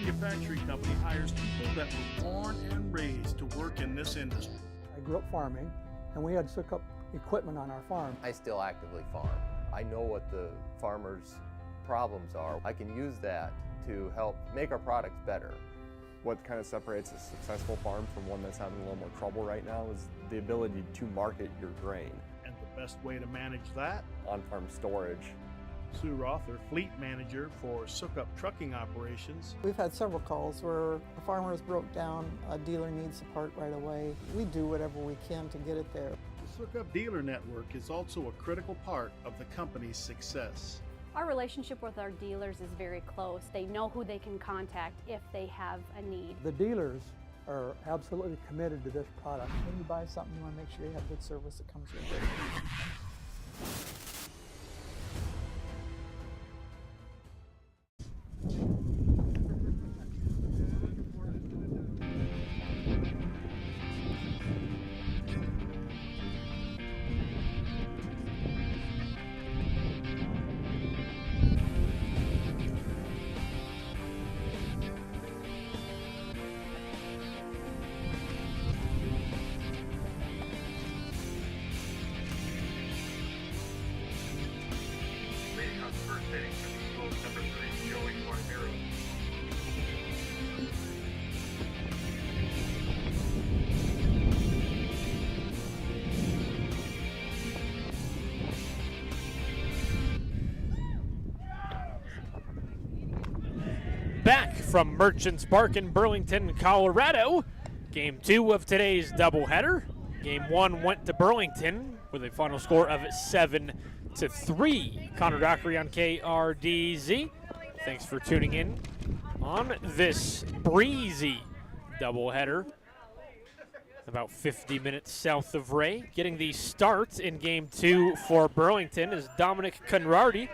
Manufacturing Company hires people that were born and raised to work in this industry. I grew up farming, and we had Sukup equipment on our farm. I still actively farm. I know what the farmers' problems are. I can use that to help make our products better. What kind of separates a successful farm from one that's having a little more trouble right now is the ability to market your grain. And the best way to manage that? On-farm storage. Sue Rother, fleet manager for Sukup trucking operations. We've had several calls where a farmer's broke down, a dealer needs a part right away. We do whatever we can to get it there. The Sukup dealer network is also a critical part of the company's success. Our relationship with our dealers is very close. They know who they can contact if they have a need. The dealers are absolutely committed to this product. When you buy something, you want to make sure you have good service that comes with it. Back from Merchants Park in Burlington, Colorado. Game 2 of today's doubleheader. Game 1 went to Burlington with a final score of 7-3. Connor Dockery on KRDZ. Thanks for tuning in on this breezy doubleheader. About 50 minutes south of Wray. Getting the start in Game 2 for Burlington is Dominic Conrarty.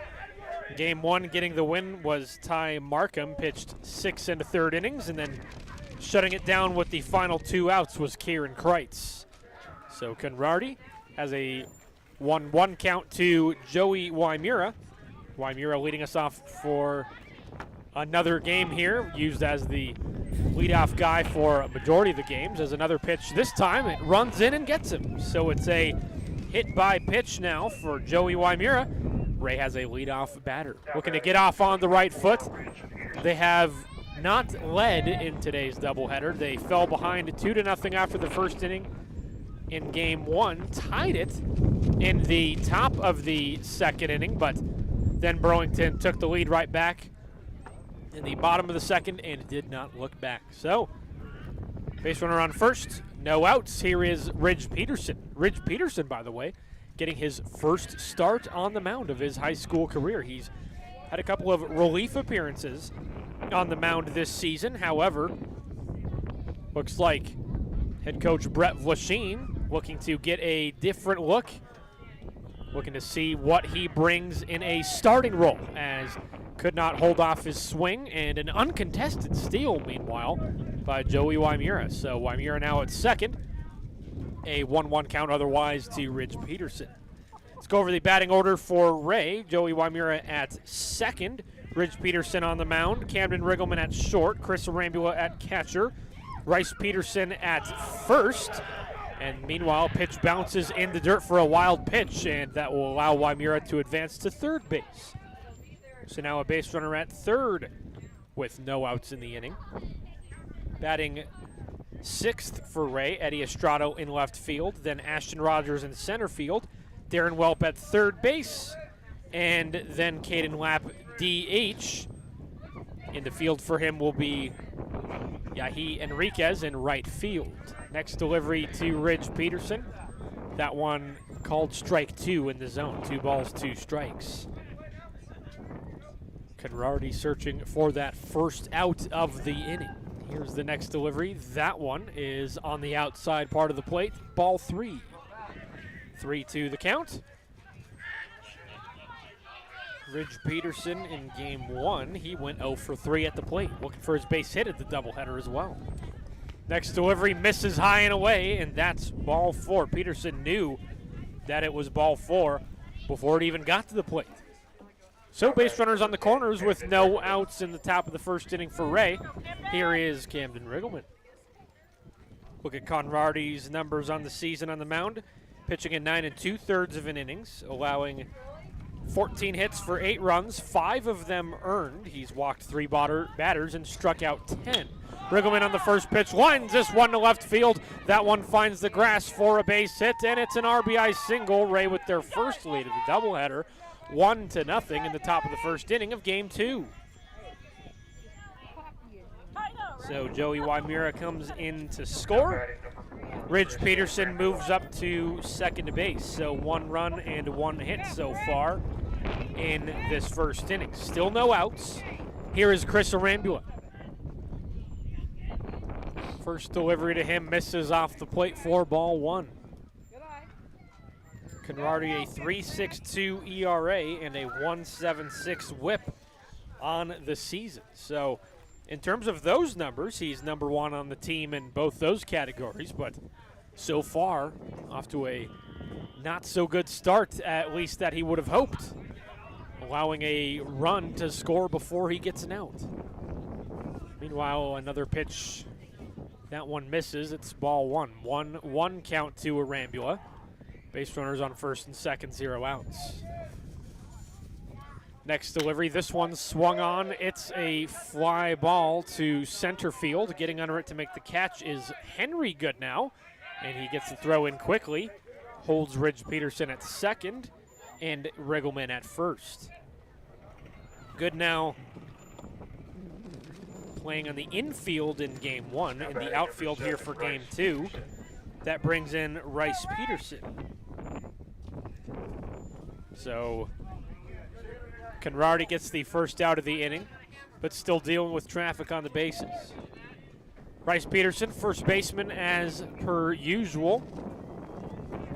Game 1 getting the win was Ty Markham, pitched 6 1/3 innings, and then shutting it down with the final 2 outs was Kieran Kreitz. So Conrarty has a 1-1 count to Joey Wymura. Wymura leading us off for another game here, used as the leadoff guy for a majority of the games. As another pitch this time, it runs in and gets him. So it's a hit by pitch now for Joey Wymura. Wray has a leadoff batter. Looking to get off on the right foot. They have not led in today's doubleheader. They fell behind 2-0 after the first inning in Game 1. Tied it in the top of the second inning, but then Burlington took the lead right back in the bottom of the second and did not look back. So, base runner on first, no outs. Here is Ridge Peterson. Ridge Peterson, by the way, getting his first start on the mound of his high school career. He's had a couple of relief appearances on the mound this season. However, looks like head coach Brett Vlasheen looking to get a different look, looking to see what he brings in a starting role, as could not hold off his swing, and an uncontested steal, meanwhile, by Joey Wymura. So Wymura now at second. A 1-1 count otherwise to Ridge Peterson. Let's go over the batting order for Wray. Joey Wymura at second. Ridge Peterson on the mound. Camden Riggleman at short. Chris Arambula at catcher. Rice Peterson at first. And meanwhile, pitch bounces in the dirt for a wild pitch, and that will allow Wymura to advance to third base. So now a base runner at third with no outs in the inning. Batting sixth for Wray, Eddie Estrado in left field, then Ashton Rogers in center field, Darren Whelp at third base, and then Caden Lapp DH. In the field for him will be Yahi Enriquez in right field. Next delivery to Ridge Peterson. That one called strike 2 in the zone. 2 balls, 2 strikes. Conrarty searching for that first out of the inning. Here's the next delivery. That one is on the outside part of the plate. Ball 3. 3-2 the count. Ridge Peterson in Game 1, he went 0 for 3 at the plate, looking for his base hit at the doubleheader as well. Next delivery misses high and away, and that's ball 4. Peterson knew that it was ball 4 before it even got to the plate. So base runners on the corners with no outs in the top of the first inning for Wray. Here is Camden Riggleman. Look at Conradi's numbers on the season on the mound. Pitching in 9 2/3 of an innings, allowing 14 hits for 8 runs, 5 of them earned. He's walked 3 batters and struck out 10. Riggleman on the first pitch lines this one to left field. That one finds the grass for a base hit, and it's an RBI single. Wray with their first lead of the doubleheader, 1-0 in the top of the first inning of Game 2. So Joey Wymira comes in to score. Ridge Peterson moves up to second base. So 1 run and 1 hit so far in this first inning. Still no outs. Here is Chris Arambula. First delivery to him misses off the plate for ball 1. Conradi a 3.62 ERA and a 1.76 whip on the season. So in terms of those numbers, he's number 1 on the team in both those categories, but so far off to a not so good start, at least that he would have hoped, allowing a run to score before he gets an out. Meanwhile, another pitch, that one misses. It's ball 1. 1-1 count to Arambula. Base runners on first and second, 0 outs. Next delivery, this one swung on. It's a fly ball to center field. Getting under it to make the catch is Henry Goodnow, and he gets the throw in quickly. Holds Ridge Peterson at second and Riggleman at first. Goodnow playing on the infield in Game 1 and the outfield here for Game 2. That brings in Rice Peterson. So Conradi gets the first out of the inning, but still dealing with traffic on the bases. Rice Peterson, first baseman as per usual.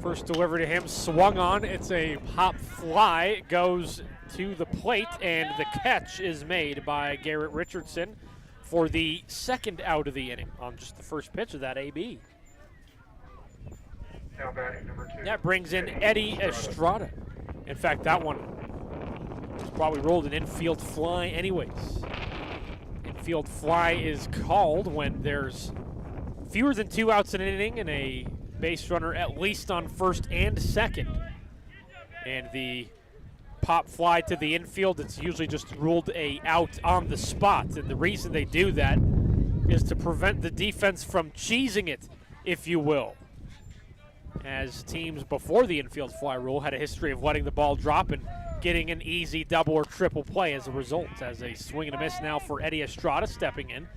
First delivery to him, swung on. It's a pop fly, goes to the plate, and the catch is made by Garrett Richardson for the second out of the inning on just the first pitch of that AB. Now batting number 2. That brings in Eddie Estrada. In fact, that one probably rolled an infield fly anyways. Infield fly is called when there's fewer than 2 outs in an inning and a base runner at least on first and second. And the pop fly to the infield, it's usually just ruled a out on the spot. And the reason they do that is to prevent the defense from cheesing it, if you will. As teams before the infield fly rule had a history of letting the ball drop and getting an easy double or triple play as a result. As a swing and a miss now for Eddie Estrada stepping in.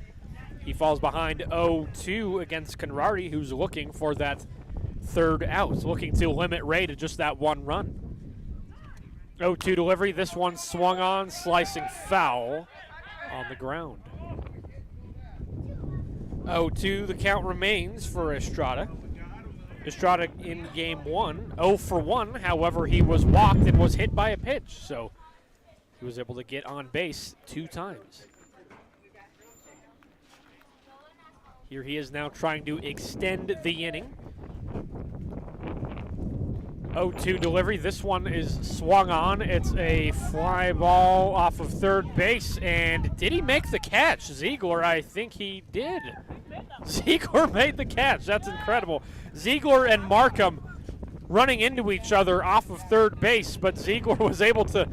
He falls behind 0-2 against Conradi, who's looking for that third out, looking to limit Wray to just that 1 run. 0-2 delivery, this one swung on, slicing foul on the ground. 0-2, the count remains for Estrada. Estrada in Game 1, 0 for 1. However, he was walked and was hit by a pitch, so he was able to get on base 2 times. Here he is now trying to extend the inning. 0-2 delivery. This one is swung on. It's a fly ball off of third base, and did he make the catch? Ziegler, I think he did. Ziegler made the catch. That's incredible. Ziegler and Markham running into each other off of third base, but Ziegler was able to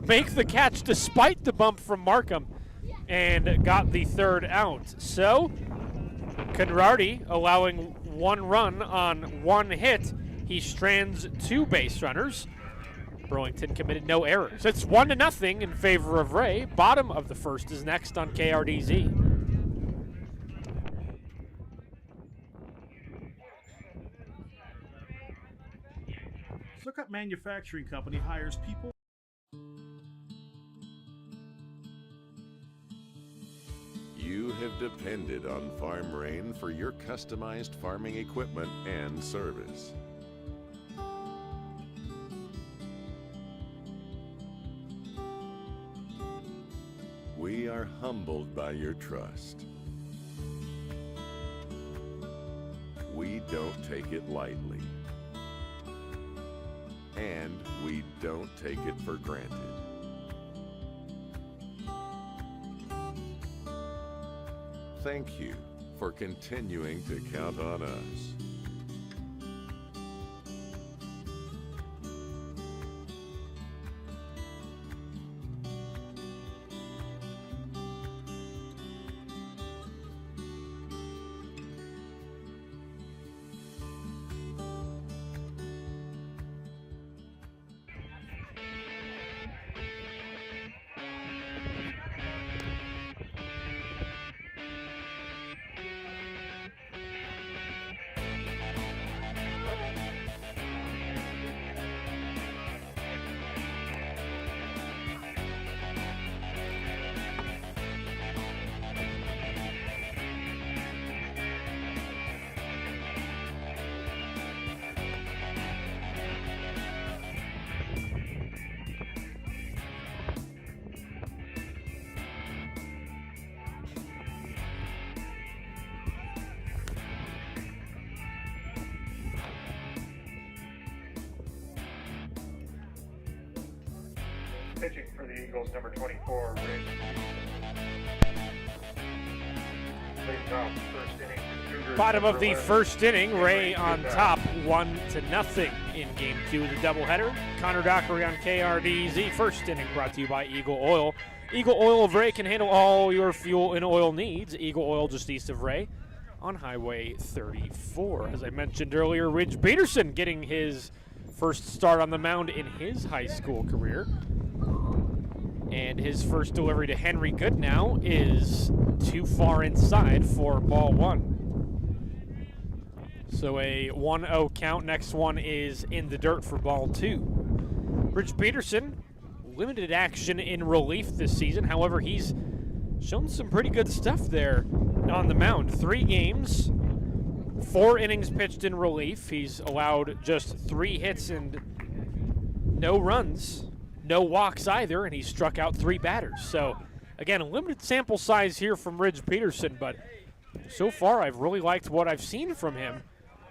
make the catch despite the bump from Markham and got the third out. So Conradi allowing 1 run on 1 hit. He strands 2 base runners. Burlington committed no errors. It's 1-0 in favor of Wray. Bottom of the first is next on KRDZ. Sukup Manufacturing Company hires people. You have depended on Farm Rain for your customized farming equipment and service. We are humbled by your trust. We don't take it lightly. And we don't take it for granted. thank you for continuing to count on us. Pitching for the Eagles, number 24, Wray. Bottom of the first inning, Wray on top, 1-0 in Game 2 of the doubleheader. Connor Dockery on KRDZ. First inning brought to you by Eagle Oil. Eagle Oil of Wray can handle all your fuel and oil needs. Eagle Oil just east of Wray on Highway 34. As I mentioned earlier, Ridge Peterson getting his first start on the mound in his high school career. And his first delivery to Henry Goodnow is too far inside for ball one. So a 1-0 count. Next one is in the dirt for ball two. Ridge Peterson, limited action in relief this season. However, he's shown some pretty good stuff there on the mound. 3 games, 4 innings pitched in relief. He's allowed just 3 hits and no runs. No walks either, and he struck out 3 batters. So, again, a limited sample size here from Ridge Peterson, but so far I've really liked what I've seen from him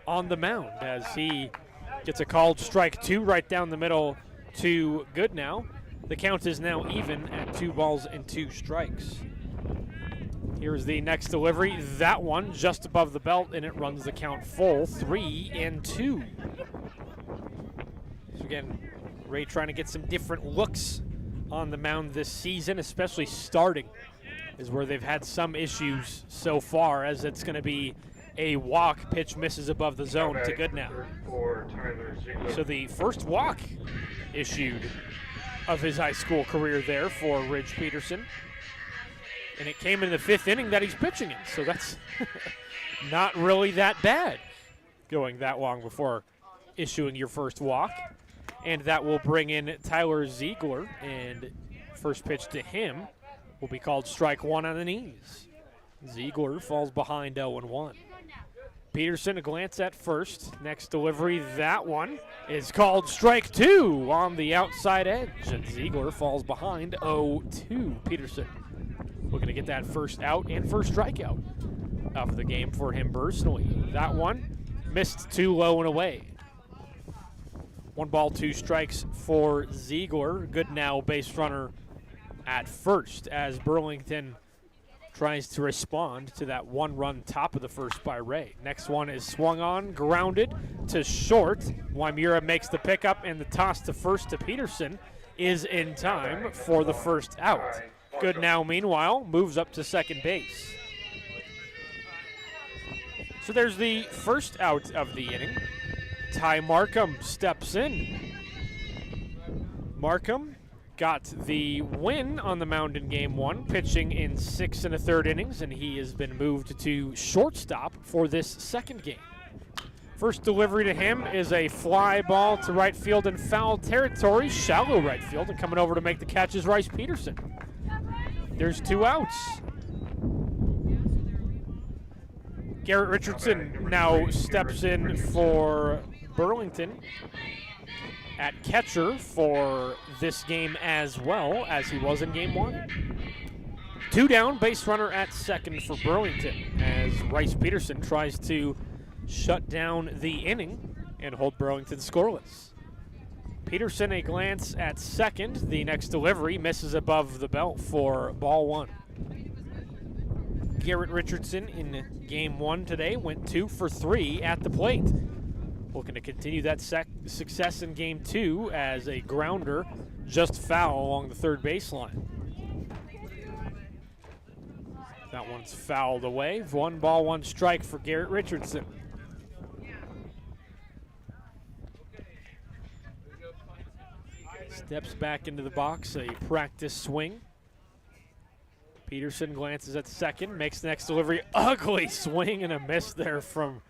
on the mound as he gets a called strike 2 right down the middle to Goodnow. The count is now even at 2 balls and 2 strikes. Here's the next delivery. That one just above the belt, and it runs the count full, 3-2. So, again, Wray trying to get some different looks on the mound this season, especially starting, is where they've had some issues so far, as it's going to be a walk. Pitch misses above the zone to Goodnow. So the first walk issued of his high school career there for Ridge Peterson. And it came in the 5th inning that he's pitching in, so that's not really that bad, going that long before issuing your first walk. And that will bring in Tyler Ziegler, and first pitch to him will be called strike 1 on the knees. Ziegler falls behind 0-1. Peterson, a glance at first. Next delivery, that one is called strike 2 on the outside edge, and Ziegler falls behind 0-2. Peterson looking to get that first out and first strikeout of the game for him personally. That one missed too low and away. 1 ball, 2 strikes for Ziegler. Goodnow base runner at first as Burlington tries to respond to that 1-run top of the first by Wray. Next one is swung on, grounded to short. Wymura makes the pickup, and the toss to first to Peterson is in time for the first out. Goodnow, meanwhile, moves up to second base. So there's the first out of the inning. Ty Markham steps in. Markham got the win on the mound in Game 1, pitching in 6 1/3 innings, and he has been moved to shortstop for this second game. First delivery to him is a fly ball to right field in foul territory, shallow right field, and coming over to make the catch is Rice Peterson. There's 2 outs. Garrett Richardson now steps in for Burlington at catcher for this game as well as he was in Game 1. 2 down, base runner at second for Burlington as Rice Peterson tries to shut down the inning and hold Burlington scoreless. Peterson, a glance at second. The next delivery misses above the belt for ball 1. Garrett Richardson in game 1 today went 2 for 3 at the plate. Looking to continue that success in game 2 as a grounder just foul along the third baseline. That one's fouled away. 1 ball, 1 strike for Garrett Richardson. Steps back into the box, a practice swing. Peterson glances at second, makes the next delivery. Ugly swing and a miss there from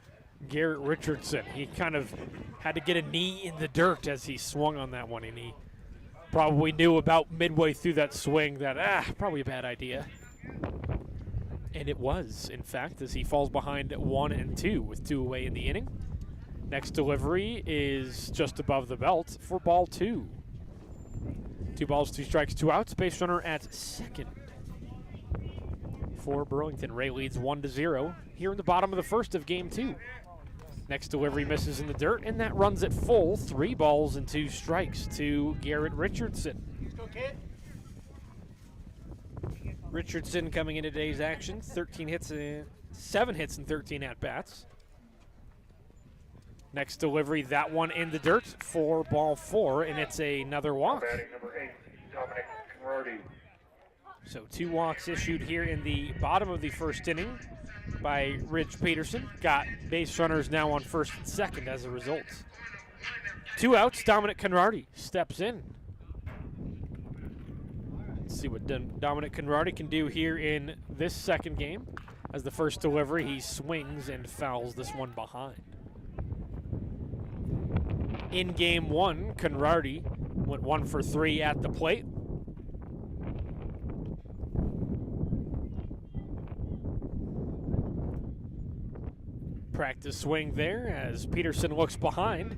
Garrett Richardson. He kind of had to get a knee in the dirt as he swung on that one, and he probably knew about midway through that swing that, probably a bad idea. And it was, in fact, as he falls behind 1-2 with 2 away in the inning. Next delivery is just above the belt for ball 2. 2 balls, 2 strikes, 2 outs. Base runner at second for Burlington. Wray leads 1-0 here in the bottom of the first of game 2. Next delivery misses in the dirt, and that runs at full. 3 balls and 2 strikes to Garrett Richardson. Let's go, kid. Richardson coming into today's action, 7 hits and 13 at-bats. Next delivery, that one in the dirt for ball 4, and it's another walk. Batting number 8, Dominic Conradi. So 2 walks issued here in the bottom of the first inning by Ridge Peterson. Got base runners now on first and second as a result. 2 outs, Dominic Conradi steps in. Let's see what Dominic Conradi can do here in this second game. As the first delivery, he swings and fouls this one behind. In game 1, Conradi went 1 for 3 at the plate. Practice swing there as Peterson looks behind.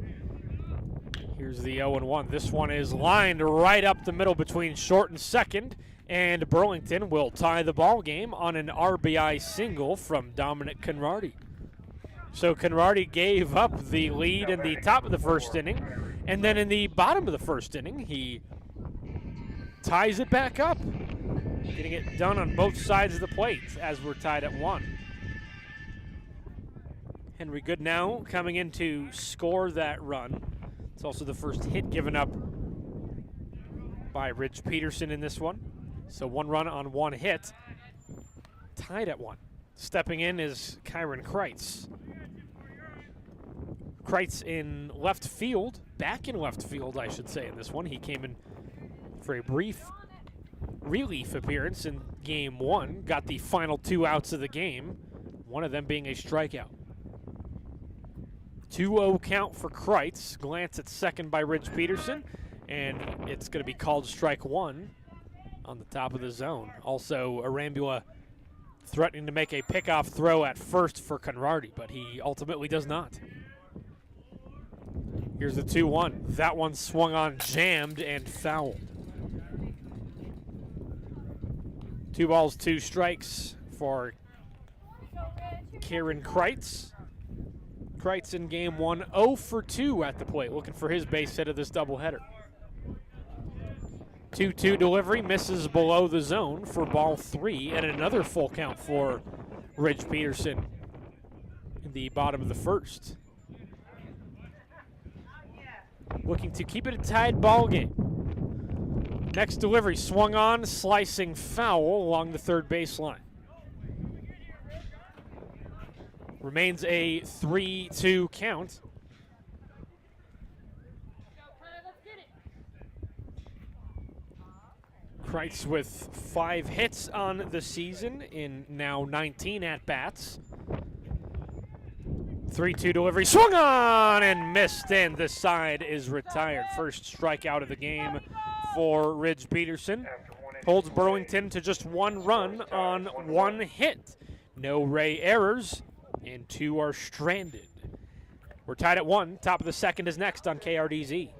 Here's the 0-1. This one is lined right up the middle between short and second, and Burlington will tie the ball game on an RBI single from Dominic Conradi. So Conradi gave up the lead in the top of the first inning, and then in the bottom of the first inning, he ties it back up, getting it done on both sides of the plate as we're tied at 1. Henry Goodnow coming in to score that run. It's also the first hit given up by Ridge Peterson in this one. So 1 run on 1 hit, tied at 1. Stepping in is Kyron Kreitz. Kreitz in left field, back in left field, I should say, in this one. He came in for a brief relief appearance in game 1, got the final 2 outs of the game, one of them being a strikeout. 2-0 count for Kreitz. Glance at second by Ridge Peterson, and it's going to be called strike 1 on the top of the zone. Also, Arambula threatening to make a pickoff throw at first for Conradi, but he ultimately does not. Here's the 2-1. That one swung on, jammed, and fouled. 2 balls, 2 strikes for Kieran Kreitz. Kreitz in game 1, 0 for 2 at the plate, looking for his base hit of this doubleheader. 2-2 delivery, misses below the zone for ball 3, and another full count for Ridge Peterson in the bottom of the first. Looking to keep it a tied ball game. Next delivery, swung on, slicing foul along the third baseline. Remains a 3-2 count. Kreitz with 5 hits on the season in now 19 at-bats. 3-2 delivery, swung on and missed, and the side is retired. First strikeout of the game for Ridge Peterson. Holds Burlington to just 1 run on 1 hit. No Wray errors, and 2 are stranded. We're tied at 1. Top of the second is next on KRDZ.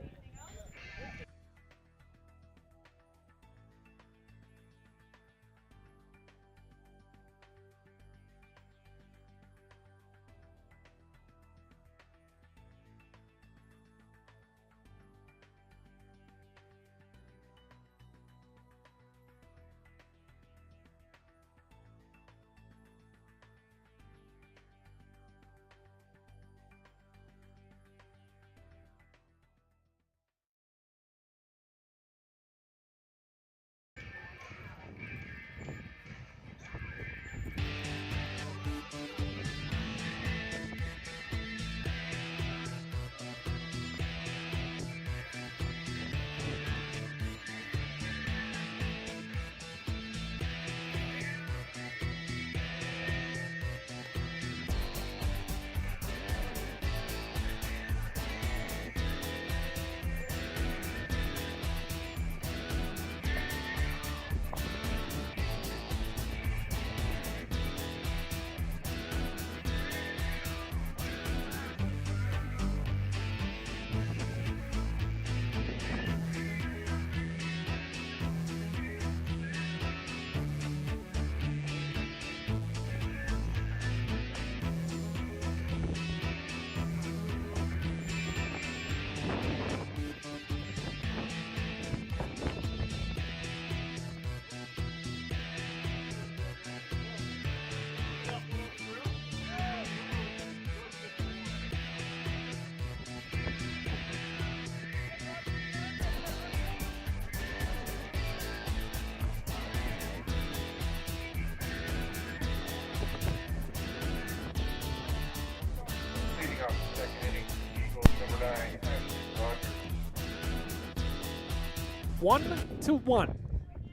1-1.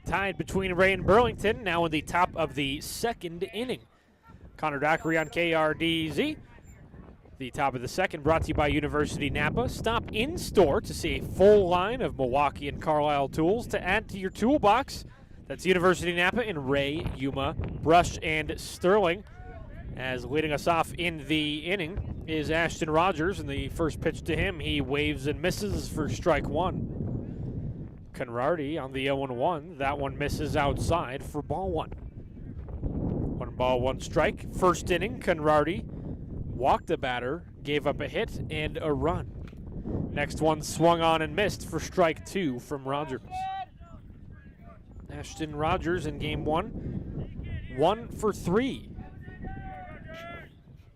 Tied between Wray and Burlington, now in the top of the second inning. Connor Dockery on KRDZ. The top of the second brought to you by University Napa. Stop in store to see a full line of Milwaukee and Carlisle tools to add to your toolbox. That's University Napa in Wray, Yuma, Brush, and Sterling. As leading us off in the inning is Ashton Rogers, and the first pitch to him, he waves and misses for strike one. Conradi on the 0-1. That one misses outside for ball one. 1 ball, 1 strike. First inning, Conradi walked the batter, gave up a hit and a run. Next one swung on and missed for strike 2 from Rogers. Ashton Rogers in game 1, 1 for 3.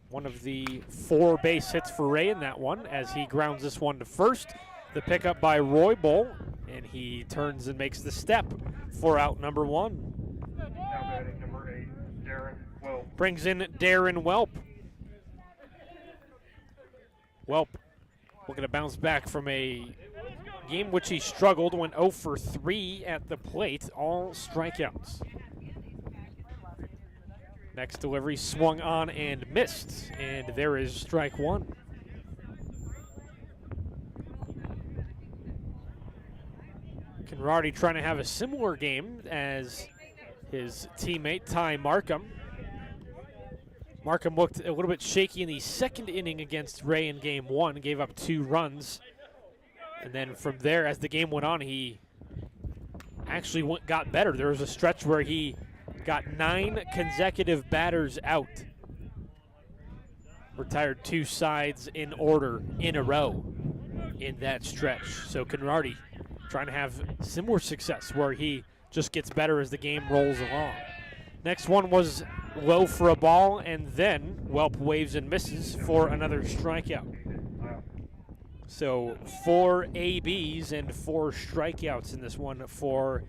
One of the 4 base hits for Wray in that one as he grounds this one to first. The pickup by Roy Bull, and he turns and makes the step for out number 1. Now batting number 8, Darren Whelp. Brings in Darren Whelp. Whelp looking to bounce back from a game which he struggled, went 0 for 3 at the plate, all strikeouts. Next delivery swung on and missed, and there is strike 1. Conradi trying to have a similar game as his teammate Ty Markham. Markham looked a little bit shaky in the second inning against Wray in game 1, gave up 2 runs. And then from there, as the game went on, he actually got better. There was a stretch where he got 9 consecutive batters out. Retired 2 sides in order in a row in that stretch. So Conradi trying to have similar success where he just gets better as the game rolls along. Next one was low for a ball, and then Whelp waves and misses for another strikeout. So 4 ABs and 4 strikeouts in this one for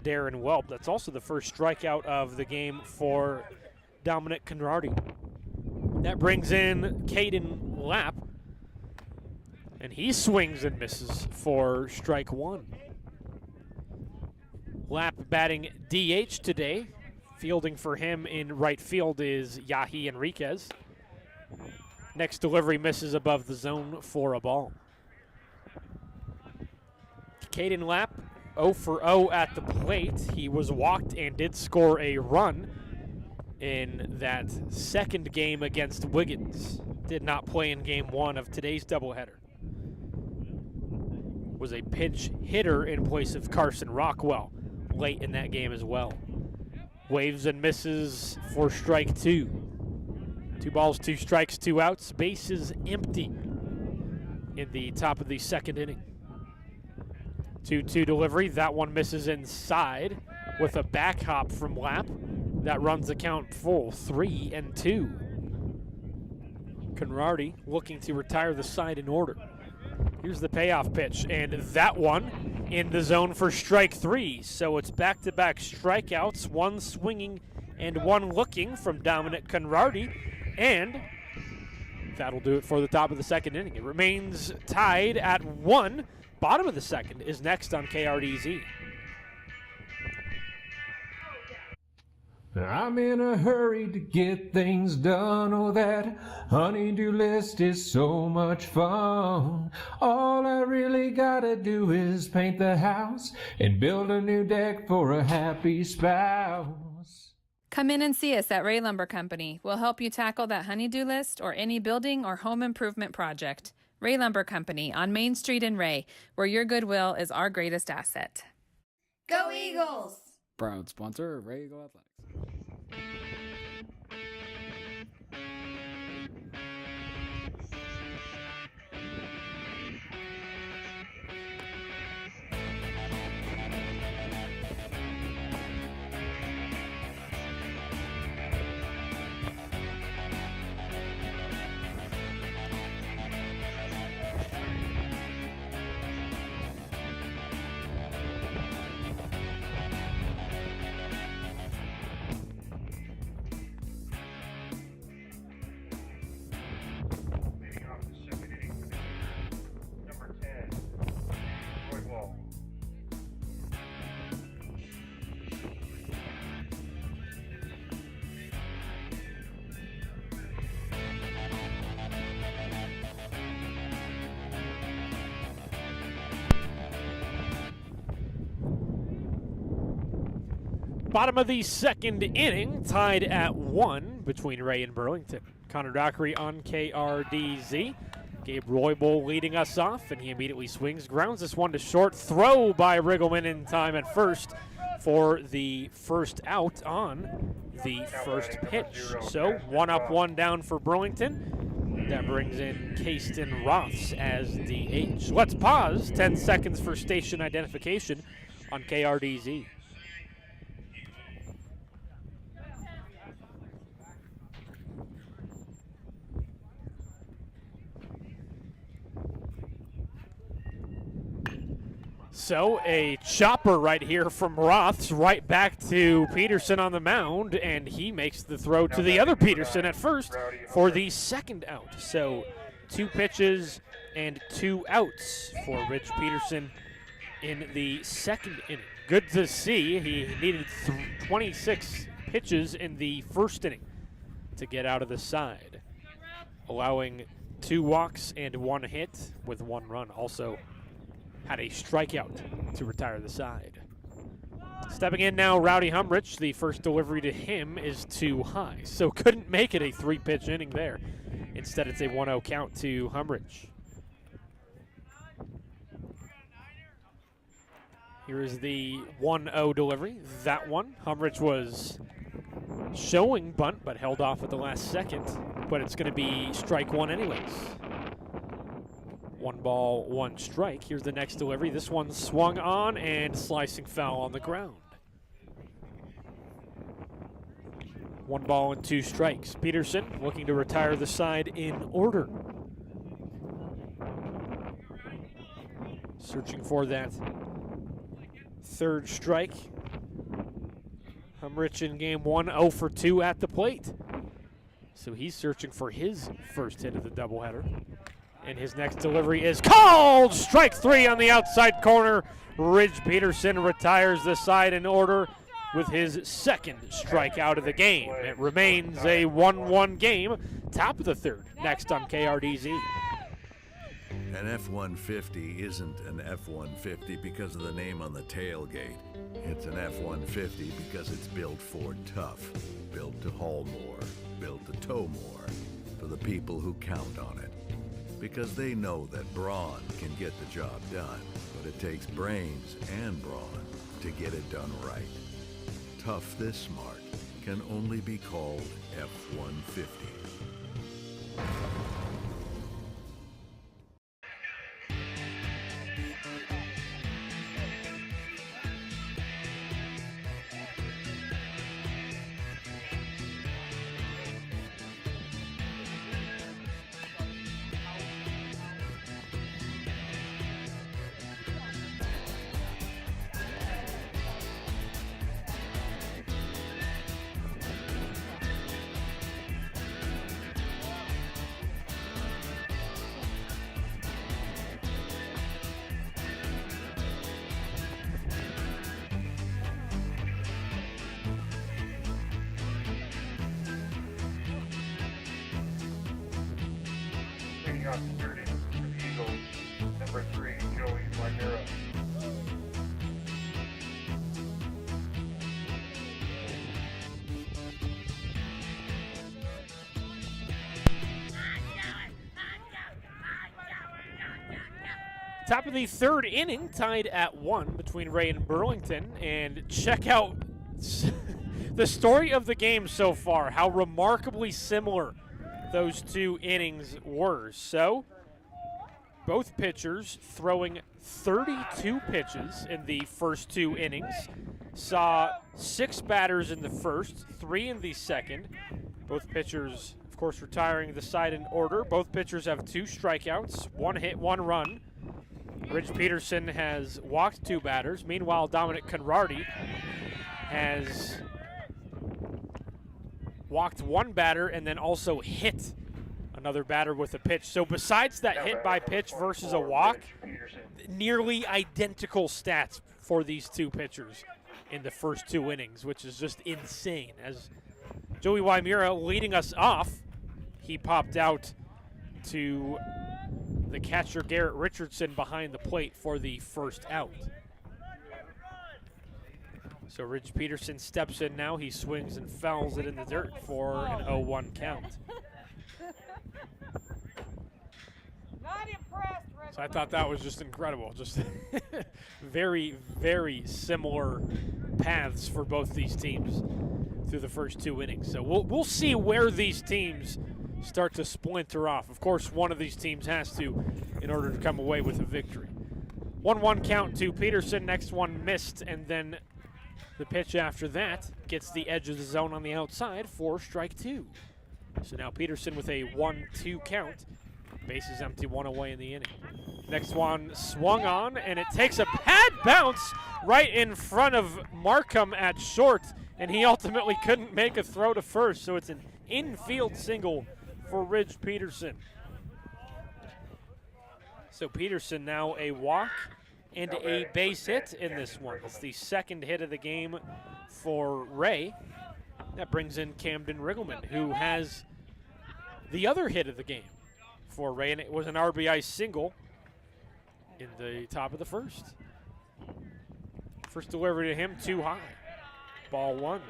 Darren Whelp. That's also the first strikeout of the game for Dominic Conradi. That brings in Caden Lapp, and he swings and misses for strike 1. Lapp batting DH today. Fielding for him in right field is Yahi Enriquez. Next delivery misses above the zone for a ball. Caden Lapp 0 for 0 at the plate. He was walked and did score a run in that second game against Wiggins. Did not play in game 1 of today's doubleheader. Was a pinch hitter in place of Carson Rockwell late in that game as well. Waves and misses for strike 2. 2 balls, 2 strikes, 2 outs. Bases empty in the top of the second inning. 2-2 delivery. That one misses inside with a back hop from Lapp. That runs the count full, 3-2. Conradi looking to retire the side in order. Here's the payoff pitch, and that one in the zone for strike 3. So it's back-to-back strikeouts, 1 swinging and 1 looking from Dominic Conradi, and that'll do it for the top of the second inning. It remains tied at 1. Bottom of the second is next on KRDZ. I'm in a hurry to get things done. Oh, that honey-do list is so much fun. All I really gotta do is paint the house and build a new deck for a happy spouse. Come in and see us at Wray Lumber Company. We'll help you tackle that honey-do list or any building or home improvement project. Wray Lumber Company on Main Street in Wray, where your goodwill is our greatest asset. Go Eagles! Proud sponsor of Wray Eagle Athletics. Bottom of the second inning, tied at 1 between Wray and Burlington. Connor Dockery on KRDZ. Gabe Roybal leading us off, and he immediately swings, grounds this one to short. Throw by Riggleman in time at first for the first out on the first pitch. So 1 up, 1 down for Burlington. That brings in Kayston Roths as DH. Let's pause 10 seconds for station identification on KRDZ. So a chopper right here from Roths, right back to Peterson on the mound, and he makes the throw to the other Peterson at first for the second out. So 2 pitches and 2 outs for Rich Peterson in the second inning. Good to see. He needed 26 pitches in the first inning to get out of the side, allowing 2 walks and 1 hit with 1 run. Also had a strikeout to retire the side. Stepping in now, Rowdy Humrich. The first delivery to him is too high, so couldn't make it a 3-pitch inning there. Instead, it's a 1-0 count to Humrich. Here is the 1-0 delivery. That one, Humrich was showing bunt, but held off at the last second. But it's going to be strike 1 anyways. 1 ball, 1 strike. Here's the next delivery. This one swung on and slicing foul on the ground. 1 ball and 2 strikes. Peterson looking to retire the side in order. Searching for that 3rd strike. Humrich in game 1, 0 for 2 at the plate. So he's searching for his first hit of the doubleheader. And his next delivery is called! Strike 3 on the outside corner. Ridge Peterson retires the side in order with his 2nd strikeout of the game. It remains a 1-1 game. Top of the 3rd, next on KRDZ. An F-150 isn't an F-150 because of the name on the tailgate. It's an F-150 because it's built for tough, built to haul more, built to tow more, for the people who count on it. Because they know that brawn can get the job done, but it takes brains and brawn to get it done right. Tough this smart can only be called F-150. Leading off the 3rd inning for the Eagles, number 3, Joey Laguerra. Top of the 3rd inning, tied at 1 between Wray and Burlington. And check out the story of the game so far, how remarkably similar those 2 innings were. So, both pitchers throwing 32 pitches in the first 2 innings. Saw 6 batters in the first, 3 in the second. Both pitchers, of course, retiring the side in order. Both pitchers have 2 strikeouts, 1 hit, 1 run. Ridge Peterson has walked 2 batters. Meanwhile, Dominic Conradi has walked 1 batter and then also hit another batter with a pitch. So besides that hit by pitch versus a walk, nearly identical stats for these 2 pitchers in the first 2 innings, which is just insane. As Joey Wymura leading us off, he popped out to the catcher Garrett Richardson behind the plate for the first out. So Ridge Peterson steps in now. He swings and fouls it in the dirt for an 0-1 count. So I thought that was just incredible. Just very, very similar paths for both these teams through the first 2 innings. So we'll see where these teams start to splinter off. Of course, one of these teams has to in order to come away with a victory. 1-1 count to Peterson. Next one missed, and then the pitch after that gets the edge of the zone on the outside for strike 2. So now Peterson with a 1-2 count. Bases empty, 1 away in the inning. Next one swung on, and it takes a pad bounce right in front of Markham at short, and he ultimately couldn't make a throw to first, so it's an infield single for Ridge Peterson. So Peterson now a walk and a base hit in this one. It's the second hit of the game for Wray. That brings in Camden Riggleman, who has the other hit of the game for Wray, and it was an RBI single in the top of the first. First delivery to him, too high. Ball 1.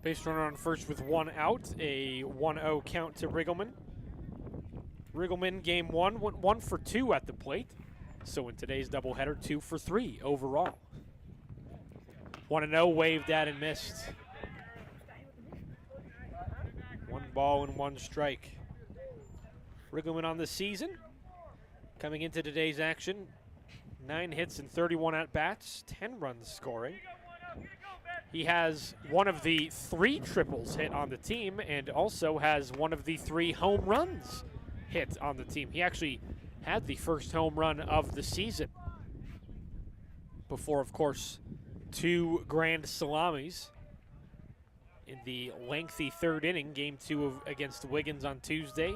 Base runner on first with 1 out, a 1-0 count to Riggleman. Riggleman, game 1, went 1 for 2 at the plate. So in today's doubleheader, 2 for 3 overall. 1-0, waved at and missed. 1 ball and 1 strike. Riggleman on the season. Coming into today's action, 9 hits and 31 at-bats, 10 runs scoring. He has one of the 3 triples hit on the team and also has one of the 3 home runs hit on the team. He actually had the first home run of the season before, of course, 2 grand salamis in the lengthy 3rd inning, game 2 against Wiggins on Tuesday.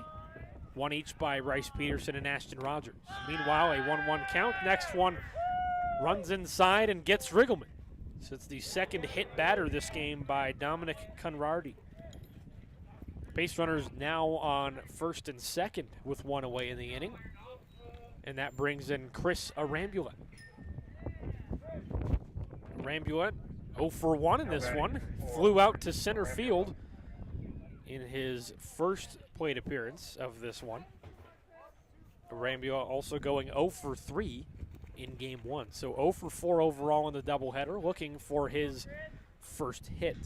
1 each by Rice Peterson and Ashton Rogers. Meanwhile, a 1-1 count. Next one runs inside and gets Riggleman. So it's the second hit batter this game by Dominic Conradi. Base runners now on first and second with 1 away in the inning. And that brings in Chris Arambula. Arambula 0 for 1 in this one. Flew out to center field in his first plate appearance of this one. Arambula also going 0 for 3 in game 1. So 0 for 4 overall in the doubleheader, looking for his first hit.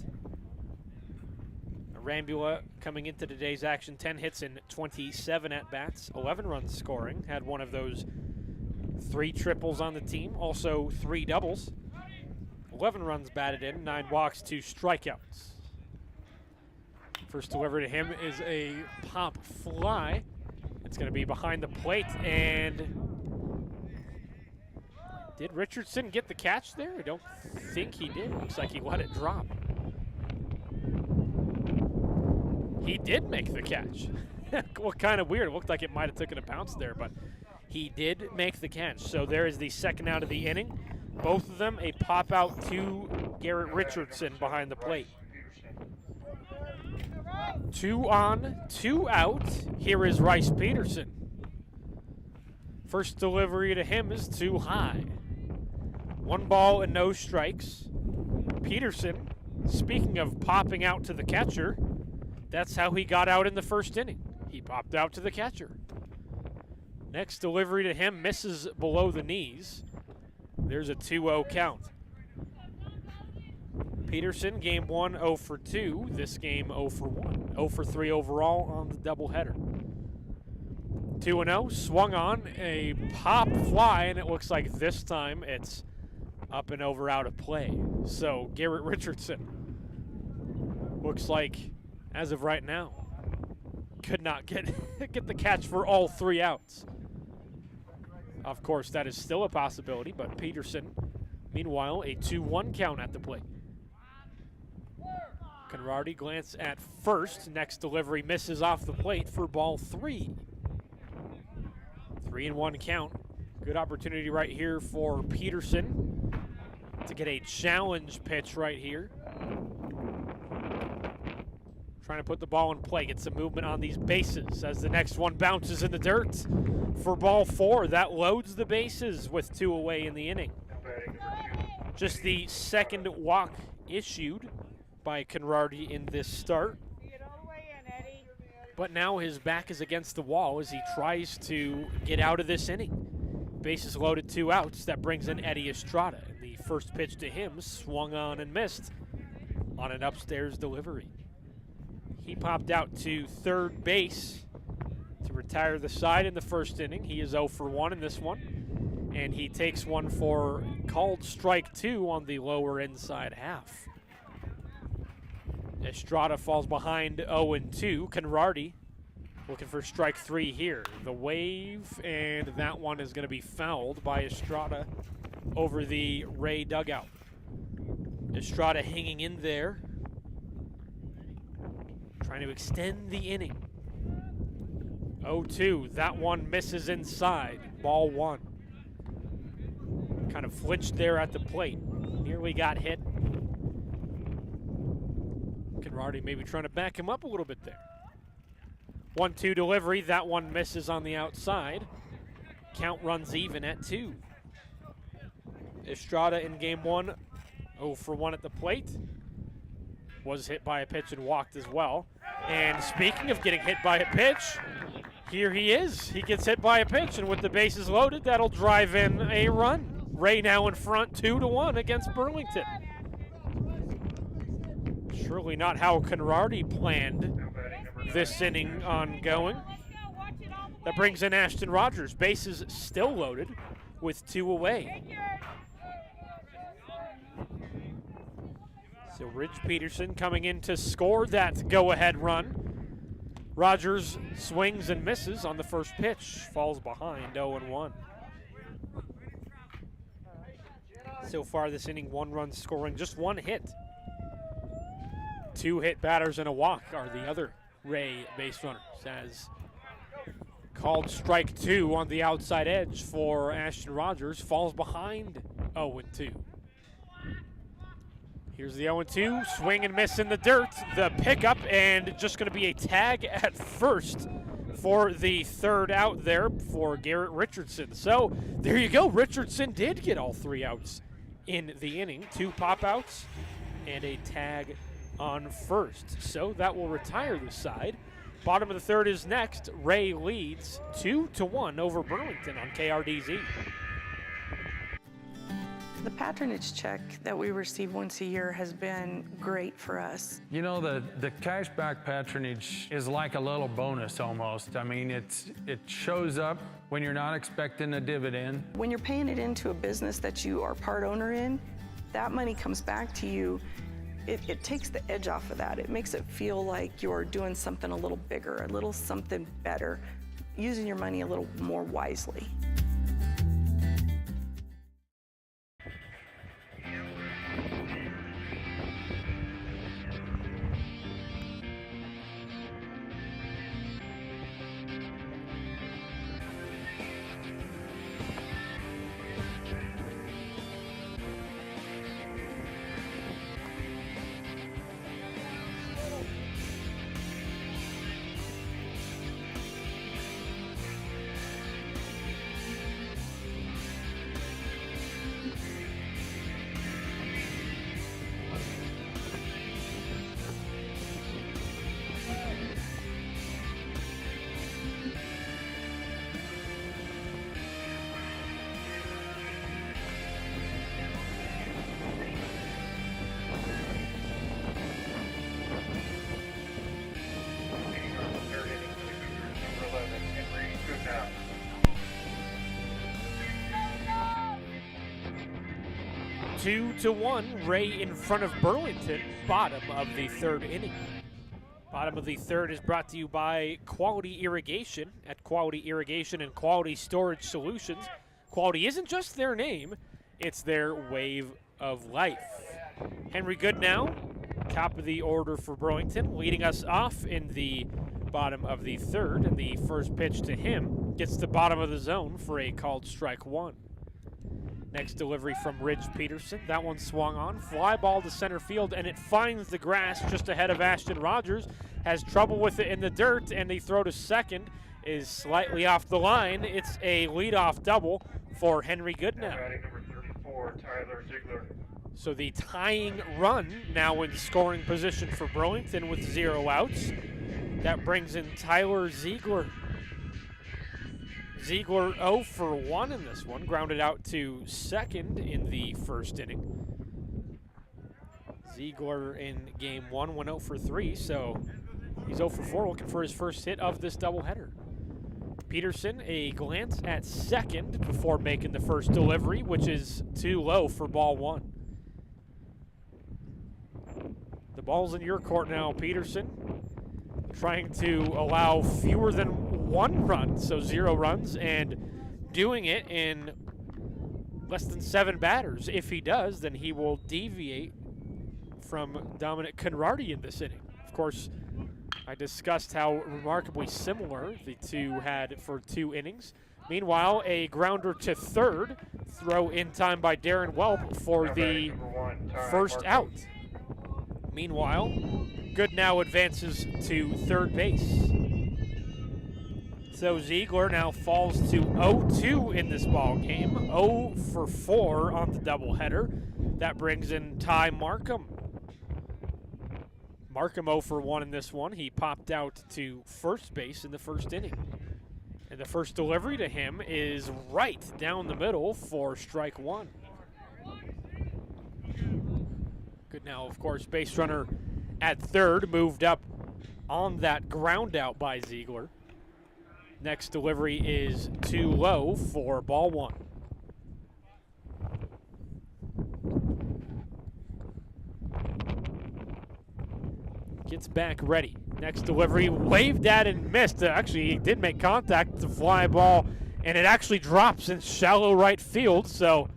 Arambula coming into today's action, 10 hits and 27 at-bats, 11 runs scoring. Had one of those 3 triples on the team, also 3 doubles. 11 runs batted in, 9 walks, 2 strikeouts. First delivery to him is a pop fly. It's going to be behind the plate, and did Richardson get the catch there? I don't think he did. Looks like he let it drop. He did make the catch. Well, kind of weird. It looked like it might have taken a bounce there, but he did make the catch. So there is the second out of the inning. Both of them a pop out to Garrett Richardson behind the plate. 2 on, 2 out. Here is Rice Peterson. First delivery to him is too high. 1 ball and no strikes. Peterson, speaking of popping out to the catcher, that's how he got out in the first inning. He popped out to the catcher. Next delivery to him misses below the knees. There's a 2-0 count. Peterson, game 1, 0 for 2. This game, 0 for 1. 0 for 3 overall on the doubleheader. 2-0, swung on, a pop fly, and it looks like this time it's up and over out of play. So Garrett Richardson looks like, as of right now, could not get the catch for all 3 outs. Of course, that is still a possibility, but Peterson, meanwhile, a 2-1 count at the plate. Conradi glance at first. Next delivery misses off the plate for ball 3. 3-1 count. Good opportunity right here for Peterson to get a challenge pitch right here. Trying to put the ball in play, get some movement on these bases as the next one bounces in the dirt for ball 4. That loads the bases with 2 away in the inning. Just the second walk issued by Conradi in this start. But now his back is against the wall as he tries to get out of this inning. Bases loaded, 2 outs. That brings in Eddie Estrada. And the first pitch to him swung on and missed on an upstairs delivery. He popped out to third base to retire the side in the first inning. He is 0 for 1 in this one. And he takes one for called strike 2 on the lower inside half. Estrada falls behind 0-2. Conradi looking for strike 3 here. The wave, and that one is going to be fouled by Estrada over the Wray dugout. Estrada hanging in there, trying to extend the inning. 0-2, that one misses inside. Ball 1. Kind of flinched there at the plate. Nearly got hit. Conradi maybe trying to back him up a little bit there. 1-2 delivery, that one misses on the outside. Count runs even at 2. Estrada in game 1, 0 for 1 at the plate. Was hit by a pitch and walked as well. And speaking of getting hit by a pitch, here he is. He gets hit by a pitch, and with the bases loaded, that'll drive in a run. Wray now in front, 2-1 against Burlington. Surely not how Conradi planned this inning ongoing. That brings in Ashton Rogers. Bases still loaded with 2 away. So Ridge Peterson coming in to score that go-ahead run. Rogers swings and misses on the first pitch. Falls behind 0-1. So far this inning, 1 run scoring, just 1 hit. 2 hit batters and a walk are the other Wray base runners, as called strike 2 on the outside edge for Ashton Rogers. Falls behind 0-2. Here's the 0-2, swing and miss in the dirt. The pickup, and just going to be a tag at first for the third out there for Garrett Richardson. So there you go. Richardson did get all 3 outs in the inning. 2 pop outs and a tag on first. So that will retire the side. Bottom of the third is next. Wray leads 2-1 over Burlington on KRDZ. The patronage check that we receive once a year has been great for us. You know, the cashback patronage is like a little bonus almost. I mean, it shows up when you're not expecting a dividend. When you're paying it into a business that you are part owner in, that money comes back to you. It takes the edge off of that. It makes it feel like you're doing something a little bigger, a little something better, using your money a little more wisely. Two to 1, Wray in front of Burlington, bottom of the third inning. Bottom of the third is brought to you by Quality Irrigation at Quality Irrigation and Quality Storage Solutions. Quality isn't just their name, it's their wave of life. Henry Goodnow, top of the order for Burlington, leading us off in the bottom of the third, and the first pitch to him gets the bottom of the zone for a called strike 1. Next delivery from Ridge Peterson. That one swung on. Fly ball to center field, and it finds the grass just ahead of Ashton Rogers. Has trouble with it in the dirt, and the throw to second is slightly off the line. It's a leadoff double for Henry Goodnow. Batting number 34, Tyler Ziegler. So the tying run now in scoring position for Burlington with 0 outs. That brings in Tyler Ziegler. Ziegler 0 for 1 in this one, grounded out to second in the first inning. Ziegler in game 1 went 0 for 3, so he's 0 for 4, looking for his first hit of this doubleheader. Peterson, a glance at second before making the first delivery, which is too low for ball 1. The ball's in your court now, Peterson, trying to allow fewer than 1 run, so 0 runs, and doing it in less than 7 batters. If he does, then he will deviate from Dominic Conradi in this inning. Of course, I discussed how remarkably similar the two had for 2 innings. Meanwhile, a grounder to third, throw in time by Darren Whelp for the first out. Meanwhile, Goodnow advances to third base. So Ziegler now falls to 0-2 in this ball game, 0 for 4 on the doubleheader. That brings in Ty Markham. Markham 0 for 1 in this one. He popped out to first base in the first inning. And the first delivery to him is right down the middle for strike 1. Goodnow, of course, base runner at third, moved up on that ground out by Ziegler. Next delivery is too low for ball 1. Gets back ready. Next delivery, waved at and missed. Actually, he did make contact. It's a fly ball, and it actually drops in shallow right field. So,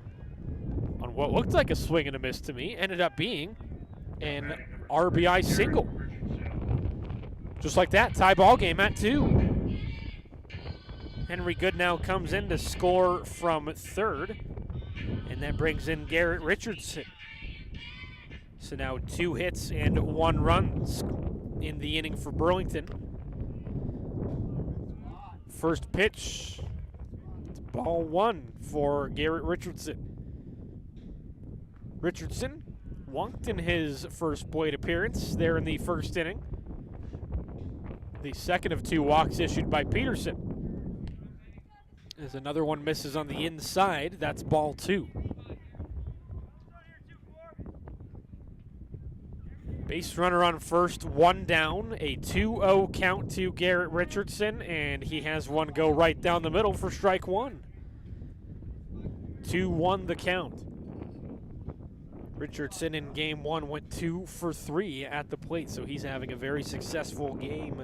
on what looked like a swing and a miss to me, ended up being an RBI single. Just like that, tie ball game at 2. Henry Goodnow comes in to score from third, and that brings in Garrett Richardson. So now 2 hits and 1 run in the inning for Burlington. First pitch, it's ball 1 for Garrett Richardson. Richardson walked in his first plate appearance there in the first inning. The second of 2 walks issued by Peterson. As another one misses on the inside, that's ball 2. Base runner on first, 1 down, a 2-0 count to Garrett Richardson, and he has one go right down the middle for strike 1. 2-1 the count. Richardson in game 1 went 2 for 3 at the plate, so he's having a very successful game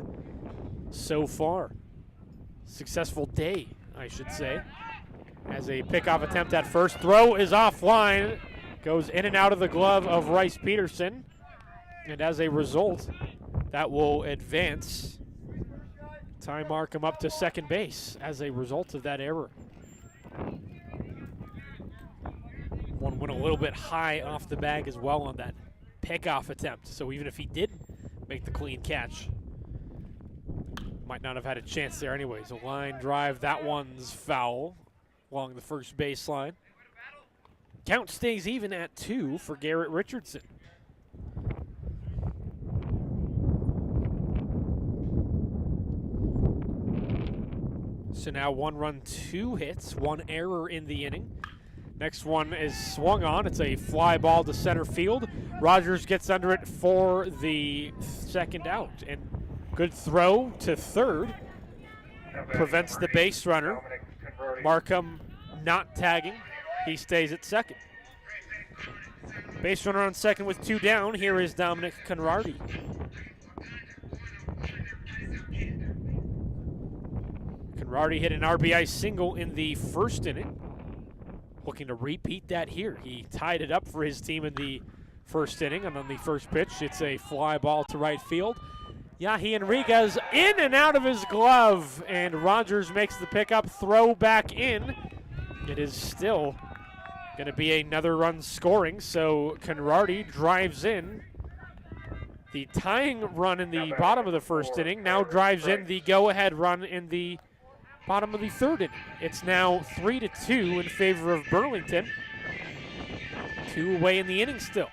so far. Successful day, I should say. As a pickoff attempt at first, throw is offline, goes in and out of the glove of Rice Peterson. And as a result, that will advance Ty Markham up to second base as a result of that error. One went a little bit high off the bag as well on that pickoff attempt. So even if he did make the clean catch, might not have had a chance there anyways. A line drive, that one's foul along the first baseline. Count stays even at 2 for Garrett Richardson. So now 1 run, 2 hits, 1 error in the inning. Next one is swung on. It's a fly ball to center field. Rogers gets under it for the second out. And good throw to third. Prevents the base runner. Markham not tagging. He stays at second. Base runner on second with 2 down. Here is Dominic Conradi. Conradi hit an RBI single in the first inning. Looking to repeat that here. He tied it up for his team in the first inning, and on the first pitch, it's a fly ball to right field. Yahi Enriquez in and out of his glove, and Rogers makes the pickup, throw back in. It is still going to be another run scoring, so Conradi drives in. The tying run in the bottom of the first inning now drives in the go-ahead run in the bottom of the third inning. It's now 3-2 in favor of Burlington. 2 away in the inning still.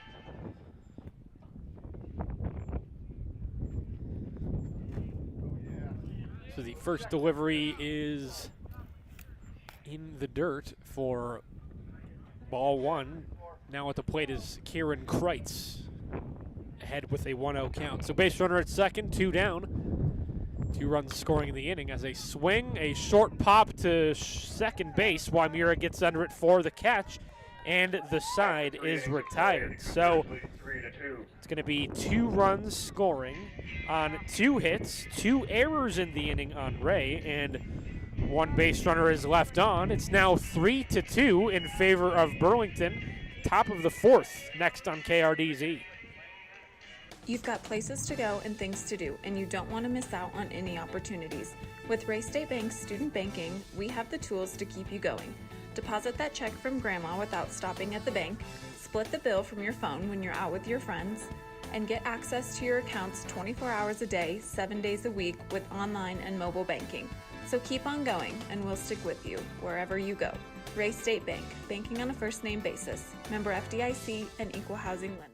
So the first delivery is in the dirt for ball 1. Now at the plate is Kieran Kreitz, ahead with a 1-0 count. So base runner at second, 2 down. 2 runs scoring in the inning as they swing. A short pop to second base. Wymira gets under it for the catch, and the side is retired. So it's going to be 2 runs scoring on 2 hits, 2 errors in the inning on Wray, and 1 base runner is left on. It's now 3-2 in favor of Burlington. Top of the 4th, next on KRDZ. You've got places to go and things to do, and you don't want to miss out on any opportunities. With Wray State Bank's student banking, we have the tools to keep you going. Deposit that check from grandma without stopping at the bank, split the bill from your phone when you're out with your friends, and get access to your accounts 24 hours a day, 7 days a week with online and mobile banking. So keep on going, and we'll stick with you wherever you go. Wray State Bank, banking on a first-name basis. Member FDIC and equal housing lender.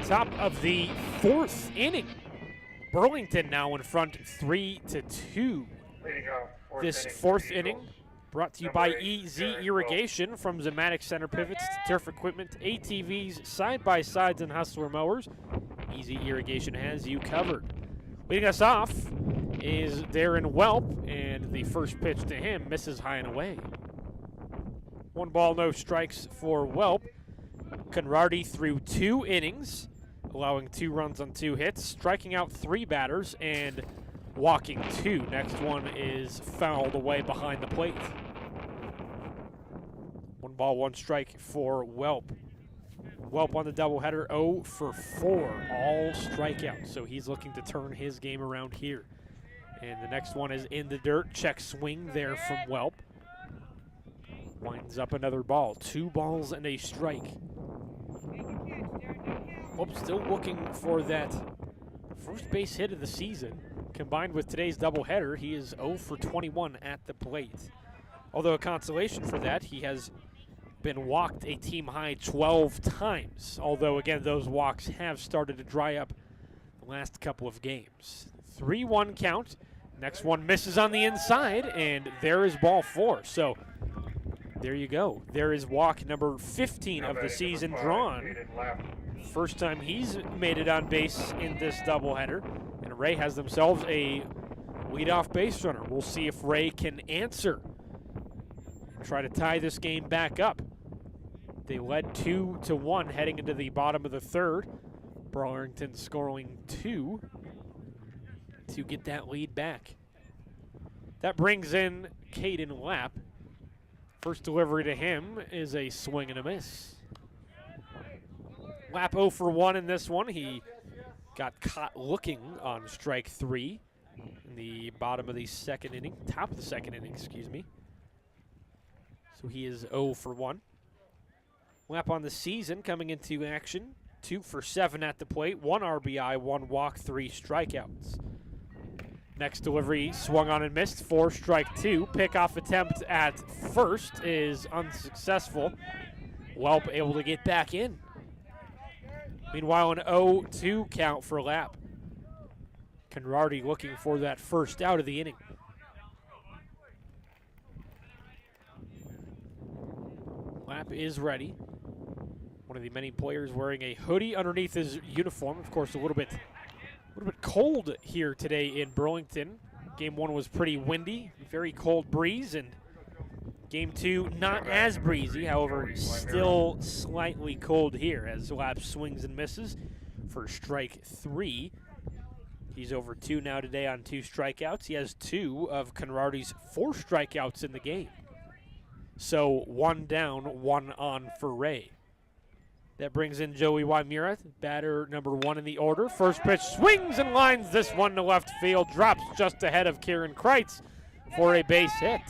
Top of the 4th inning. Burlington now in front 3-2. This 4th inning brought to you by EZ Irrigation, from Zematic center pivots to turf equipment, ATVs, side-by-sides, and Hustler mowers. EZ Irrigation has you covered. Leading us off is Darren Whelp, and the first pitch to him misses high and away. 1 ball, no strikes for Whelp. Conradi threw 2 innings, allowing 2 runs on 2 hits, striking out 3 batters and walking 2. Next one is fouled away behind the plate. 1 ball, 1 strike for Whelp. Whelp on the doubleheader, 0 for 4, all strikeouts. So he's looking to turn his game around here. And the next one is in the dirt. Check swing there from Whelp. Winds up another ball. 2 balls and a strike. Whelp still looking for that first base hit of the season. Combined with today's doubleheader, he is 0 for 21 at the plate. Although a consolation for that, he has been walked a team-high 12 times. Although, again, those walks have started to dry up the last couple of games. 3-1 count. Next one misses on the inside, and there is ball 4. So there you go. There is walk number 15 of the season drawn. First time he's made it on base in this doubleheader. And Wray has themselves a leadoff base runner. We'll see if Wray can answer and try to tie this game back up. They led 2-1 heading into the bottom of the 3rd. Burlington scoring 2 to get that lead back. That brings in Caden Lapp. First delivery to him is a swing and a miss. Lapp 0 for 1 in this one. He got caught looking on strike 3 in the bottom of the 2nd inning, top of the 2nd inning, excuse me. So he is 0 for 1. Lapp on the season coming into action, 2 for 7 at the plate, 1 RBI, 1 walk, 3 strikeouts. Next delivery swung on and missed, 4 strike 2. Pickoff attempt at first is unsuccessful. Whelp able to get back in. Meanwhile, an 0-2 count for Lapp. Conradi looking for that first out of the inning. cap is ready. One of the many players wearing a hoodie underneath his uniform. Of course, a little bit cold here today in Burlington. Game 1 was pretty windy, very cold breeze, and Game 2 not as breezy, however, still slightly cold here as Whelp swings and misses for strike 3. He's over 2 now today on 2 strikeouts. He has 2 of Conradi's 4 strikeouts in the game. So 1 down, 1 on for Wray. That brings in Joey Wymira, batter number 1 in the order. First pitch swings and lines this one to left field, drops just ahead of Kieran Kreitz for a base hit.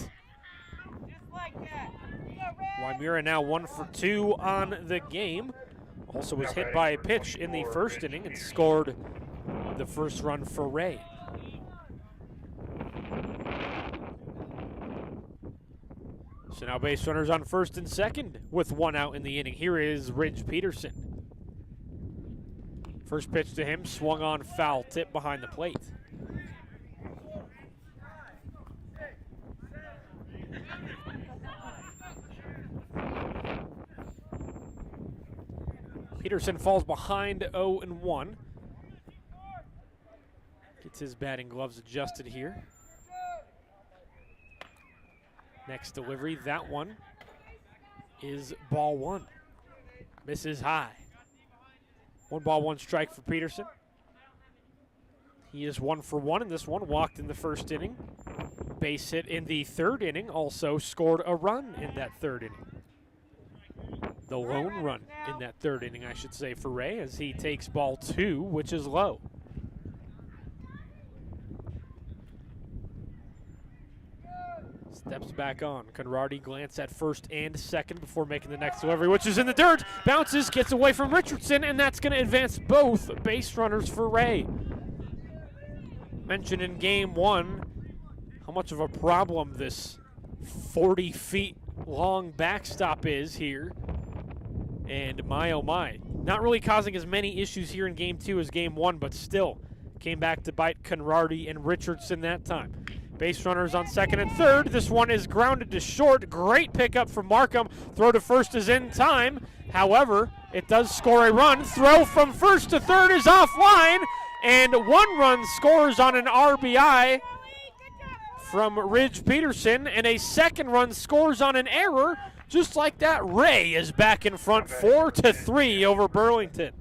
Wymira now 1 for 2 on the game. Also was hit by a pitch in the first inning and scored the first run for Wray. So now base runners on first and second with 1 out in the inning. Here is Ridge Peterson. First pitch to him, swung on, foul tip behind the plate. Peterson falls behind 0-1. Gets his batting gloves adjusted here. Next delivery, that one is ball 1. Misses high. 1 ball, 1 strike for Peterson. He is 1 for 1 in this one, walked in the first inning. Base hit in the third inning, also scored a run in that third inning. The lone run in that third inning, I should say, for Wray as he takes ball 2, which is low. Steps back on. Conradi glance at first and second before making the next delivery, which is in the dirt. Bounces, gets away from Richardson, and that's going to advance both base runners for Wray. Mentioned in game 1 how much of a problem this 40 feet long backstop is here. And my oh my, not really causing as many issues here in game 2 as game 1, but still came back to bite Conradi and Richardson that time. Base runners on second and third. This one is grounded to short. Great pickup from Markham. Throw to first is in time. However, it does score a run. Throw from first to third is offline. And 1 run scores on an RBI from Ridge Peterson. And a 2nd run scores on an error. Just like that, Wray is back in front 4-3 over Burlington.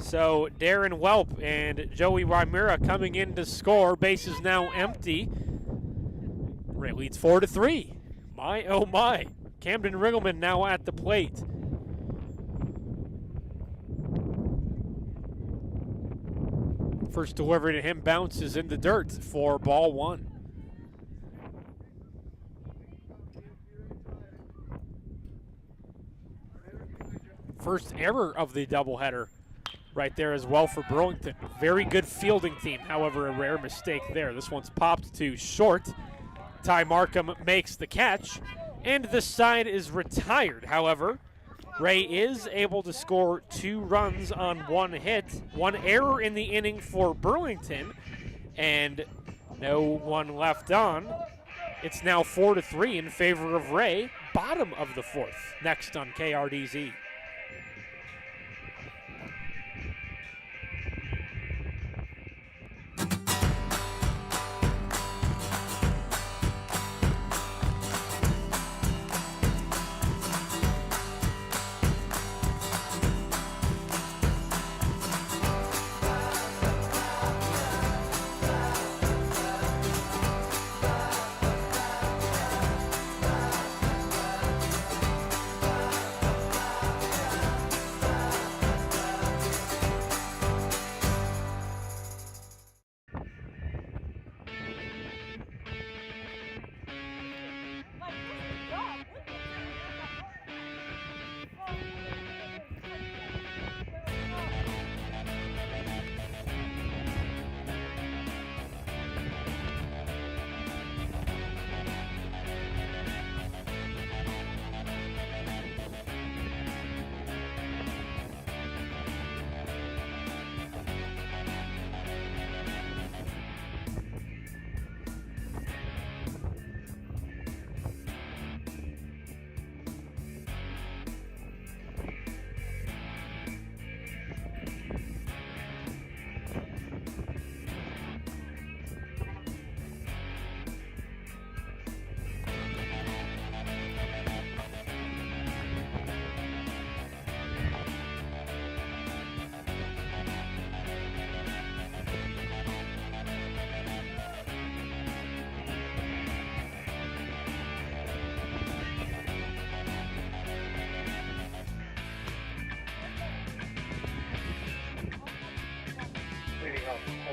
So Darren Whelp and Joey Wymira coming in to score. Base is now empty. Wray leads 4-3. My, oh my. Camden Riggleman now at the plate. First delivery to him bounces in the dirt for ball 1. First error of the doubleheader right there as well for Burlington. Very good fielding team, however, a rare mistake there. This one's popped to short. Ty Markham makes the catch, and the side is retired. However, Wray is able to score 2 runs on 1 hit. 1 error in the inning for Burlington, and no one left on. It's now 4-3 in favor of Wray, bottom of the 4th. Next on KRDZ.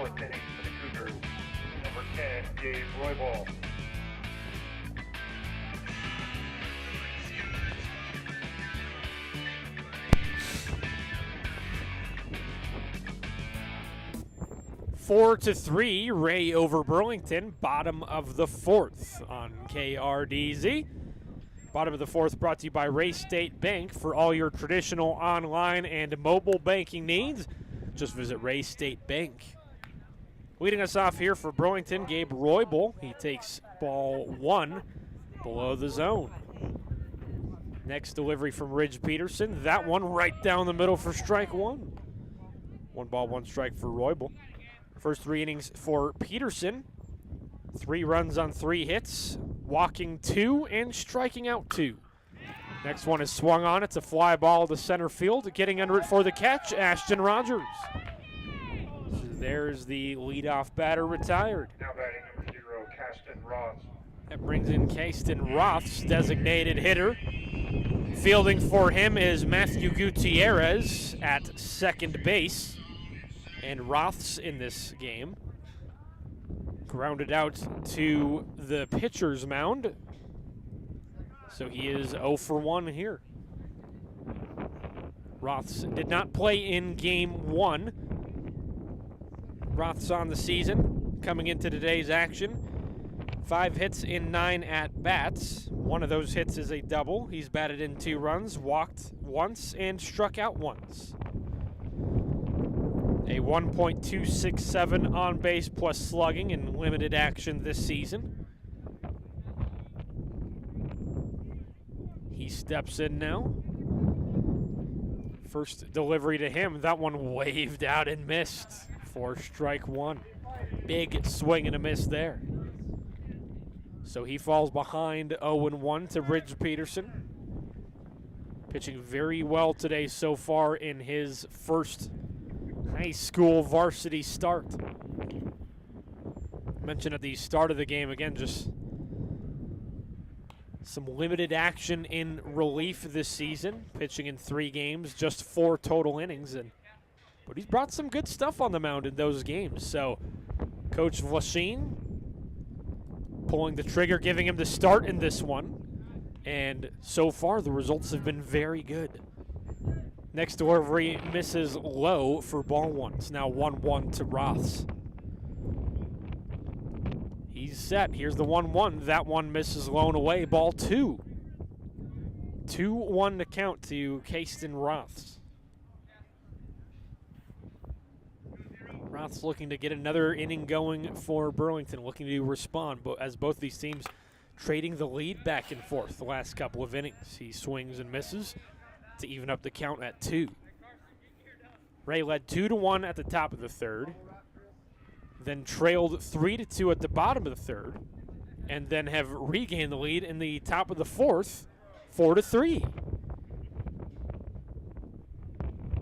4th inning for the Cougars. Number 10, Gabe Roybal. Four to 3, Wray over Burlington, bottom of the 4th on KRDZ. Bottom of the 4th brought to you by Wray State Bank. For all your traditional online and mobile banking needs, just visit Wray State Bank. Leading us off here for Burlington, Gabe Roybal. He takes ball 1 below the zone. Next delivery from Ridge Peterson. That one right down the middle for strike 1. 1 ball, 1 strike for Roybal. First 3 innings for Peterson. 3 runs on 3 hits, walking 2 and striking out 2. Next one is swung on. It's a fly ball to center field. Getting under it for the catch, Ashton Rogers. So there's the leadoff batter retired. Now batting number 0, Ashton Rodgers. That brings in Caston Roth's designated hitter. Fielding for him is Matthew Gutierrez at second base. And Roth's in this game. Grounded out to the pitcher's mound. So he is 0 for 1 here. Roth's did not play in game 1. Roth's on the season, coming into today's action. 5 hits in 9 at-bats. 1 of those hits is a double. He's batted in 2 runs, walked once, and struck out once. A 1.267 on base plus slugging in limited action this season. He steps in now. First delivery to him, that one waved out and missed for strike 1. Big swing and a miss there. So he falls behind 0-1 to Ridge Peterson. Pitching very well today so far in his first high school varsity start. Mentioned at the start of the game, again, just some limited action in relief this season. Pitching in 3 games, just 4 total innings. But he's brought some good stuff on the mound in those games. So Coach Vlashine pulling the trigger, giving him the start in this one. And so far, the results have been very good. Next delivery misses low for ball 1. It's now 1-1 to Roths. He's set. Here's the 1-1. That one misses low and away. Ball 2. 2-1 to count to Caston Roths. Roths looking to get another inning going for Burlington, looking to respond, but as both these teams trading the lead back and forth the last couple of innings. He swings and misses to even up the count at 2. Wray led 2-1 at the top of the 3rd, then trailed 3-2 at the bottom of the 3rd, and then have regained the lead in the top of the 4th, 4-3.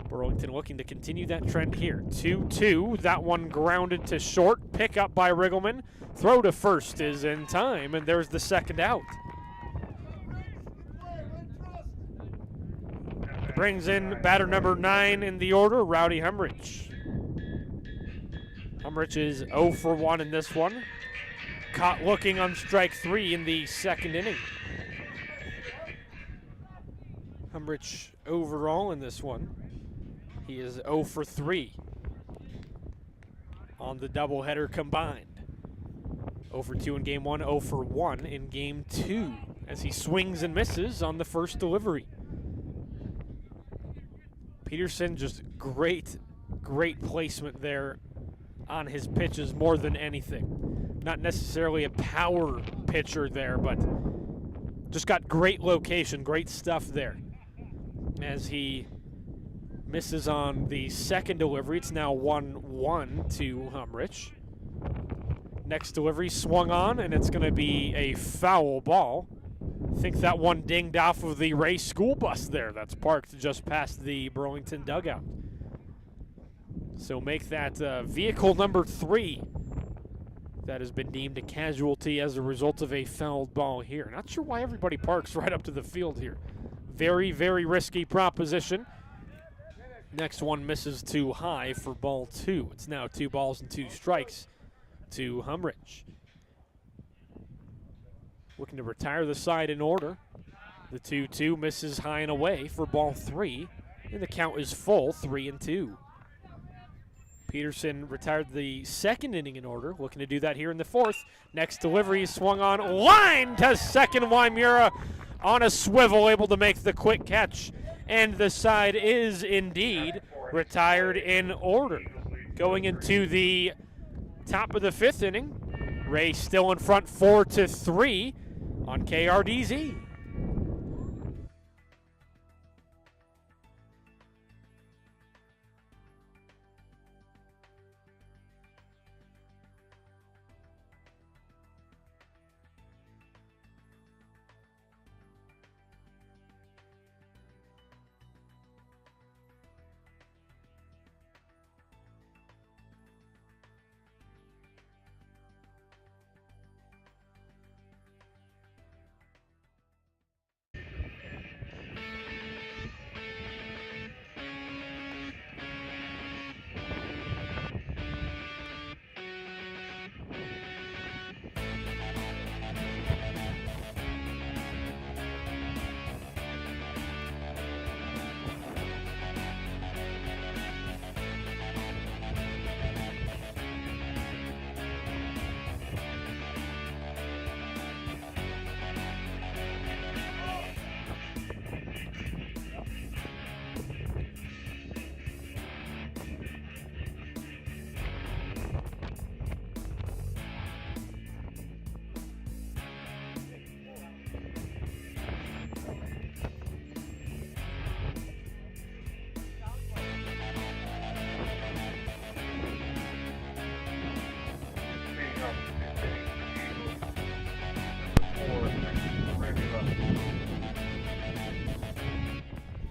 Burlington looking to continue that trend here. 2-2, that one grounded to short, pick up by Riggleman. Throw to first is in time, and there's the second out. Brings in batter number 9 in the order, Rowdy Humrich. Humrich is 0 for 1 in this one. Caught looking on strike 3 in the 2nd inning. Humrich overall in this one. He is 0 for 3 on the doubleheader combined. 0 for 2 in game 1, 0 for 1 in game 2 as he swings and misses on the first delivery. Peterson, just great placement there on his pitches more than anything. Not necessarily a power pitcher there, but just got great location, great stuff there. As he misses on the second delivery, it's now 1-1 to Humrich. Next delivery swung on, and it's going to be a foul ball. I think that one dinged off of the Wray school bus there that's parked just past the Burlington dugout. So make that vehicle number 3 that has been deemed a casualty as a result of a fouled ball here. Not sure why everybody parks right up to the field here. Very, very risky proposition. Next one misses too high for ball 2. It's now 2 balls and 2 strikes to Humrich. Looking to retire the side in order. The 2-2 misses high and away for ball 3, and the count is full, 3-2. Peterson retired the second inning in order, looking to do that here in the 4th. Next delivery is swung on, line to second. Wymura on a swivel, able to make the quick catch, and the side is indeed retired in order. Going into the top of the 5th inning, Wray still in front 4-3 on KRDZ.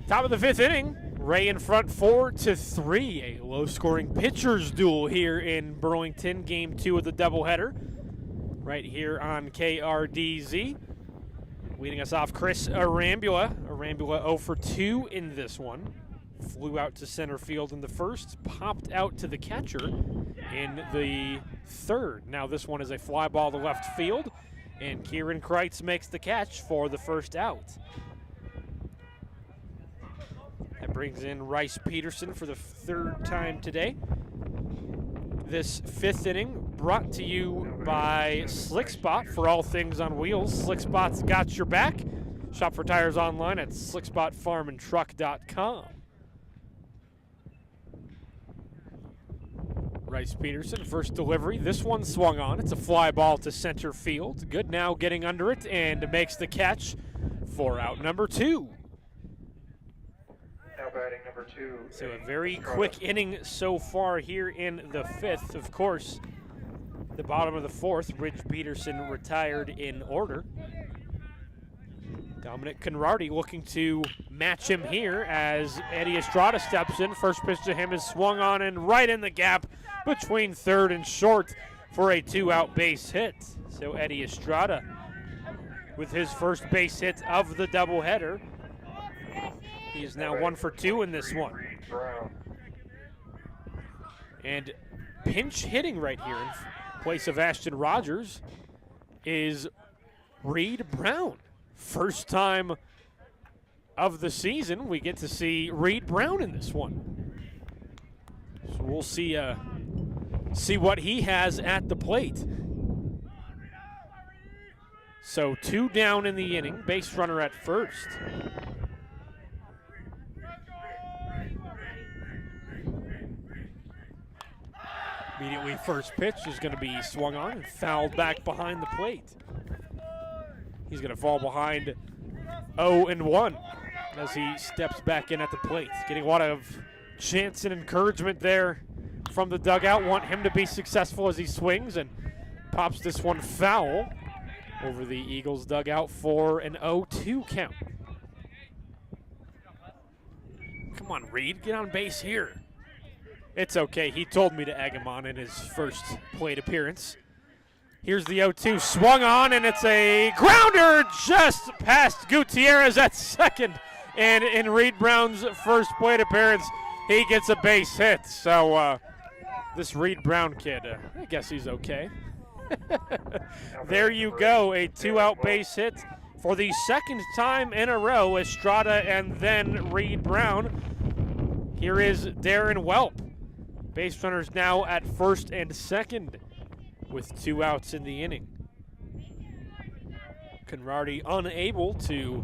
Top of the 5th inning, Wray in front 4-3. A low-scoring pitchers duel here in Burlington, Game 2 of the doubleheader, right here on KRDZ. Leading us off, Chris Arambula. Arambula 0 for 2 in this one. Flew out to center field in the 1st, popped out to the catcher in the 3rd. Now this one is a fly ball to left field, and Kieran Kreitz makes the catch for the 1st out. That brings in Rice Peterson for the 3rd time today. This 5th inning brought to you by Slick Spot for all things on wheels. Slick Spot's got your back. Shop for tires online at slickspotfarmandtruck.com. Rice Peterson, first delivery. This one swung on. It's a fly ball to center field. Good now getting under it and makes the catch for out number 2. Now batting number 2. So a very quick inning so far here in the 5th. Of course, the bottom of the 4th, Ridge Peterson retired in order. Dominic Conradi looking to match him here as Eddie Estrada steps in. First pitch to him is swung on and right in the gap between 3rd and short for a 2-out base hit. So Eddie Estrada with his first base hit of the doubleheader. He is now 1 for 2 in this one. And pinch hitting right here in place of Ashton Rogers is Reed Brown. First time of the season we get to see Reed Brown in this one. So we'll see what he has at the plate. So 2 down in the inning, base runner at 1st. Immediately first pitch is going to be swung on and fouled back behind the plate. He's going to fall behind 0-1 as he steps back in at the plate. Getting a lot of chance and encouragement there from the dugout. Want him to be successful as he swings and pops this one foul over the Eagles dugout for an 0-2 count. Come on, Reed, get on base here. It's okay. He told me to egg him on in his first plate appearance. Here's the 0-2, swung on, and it's a grounder just past Gutierrez at second. And in Reed Brown's first plate appearance, he gets a base hit. So this Reed Brown kid, I guess he's okay. There you go, a 2-out base hit for the second time in a row. Estrada and then Reed Brown. Here is Darren Whelp. Base runners now at first and second with 2 outs in the inning. Conradi unable to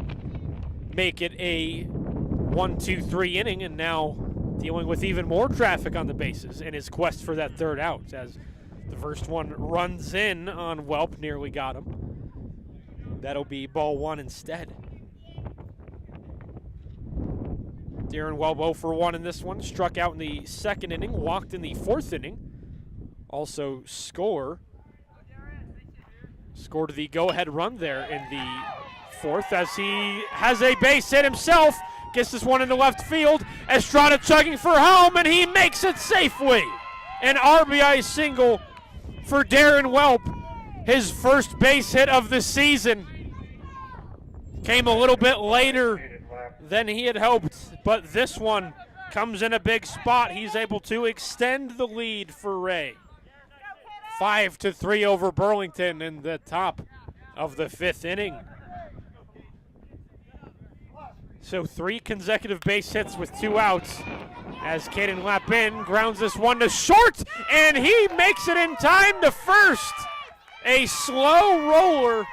make it a 1-2-3 inning, and now dealing with even more traffic on the bases in his quest for that 3rd out, as the first one runs in on Whelp, nearly got him. That'll be ball 1 instead. Darren Whelp 0 for 1 in this one. Struck out in the 2nd inning, walked in the 4th inning. Also scored the go-ahead run there in the 4th, as he has a base hit himself. Gets this one into left field. Estrada chugging for home, and he makes it safely. An RBI single for Darren Whelp. His first base hit of the season. Came a little bit later than he had hoped, but this one comes in a big spot. He's able to extend the lead for Wray. 5-3 over Burlington in the top of the 5th inning. So 3 consecutive base hits with 2 outs as Caden Lapin grounds this one to short, and he makes it in time to first. A slow roller.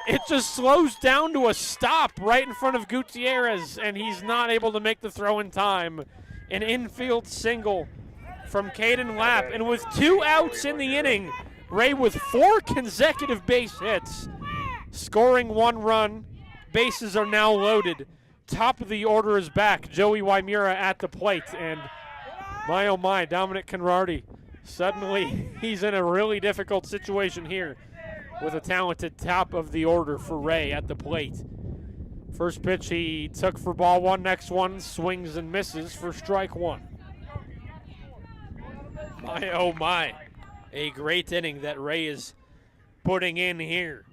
It just slows down to a stop right in front of Gutierrez, and he's not able to make the throw in time. An infield single from Caden Lapp, and with 2 outs in the inning, Wray with 4 consecutive base hits, scoring 1 run. Bases are now loaded. Top of the order is back. Joey Wymura at the plate, and my oh my, Dominic Conradi. Suddenly, he's in a really difficult situation here with a talented top of the order for Wray at the plate. First pitch he took for ball 1. Next one swings and misses for strike 1. My oh my, a great inning that Wray is putting in here.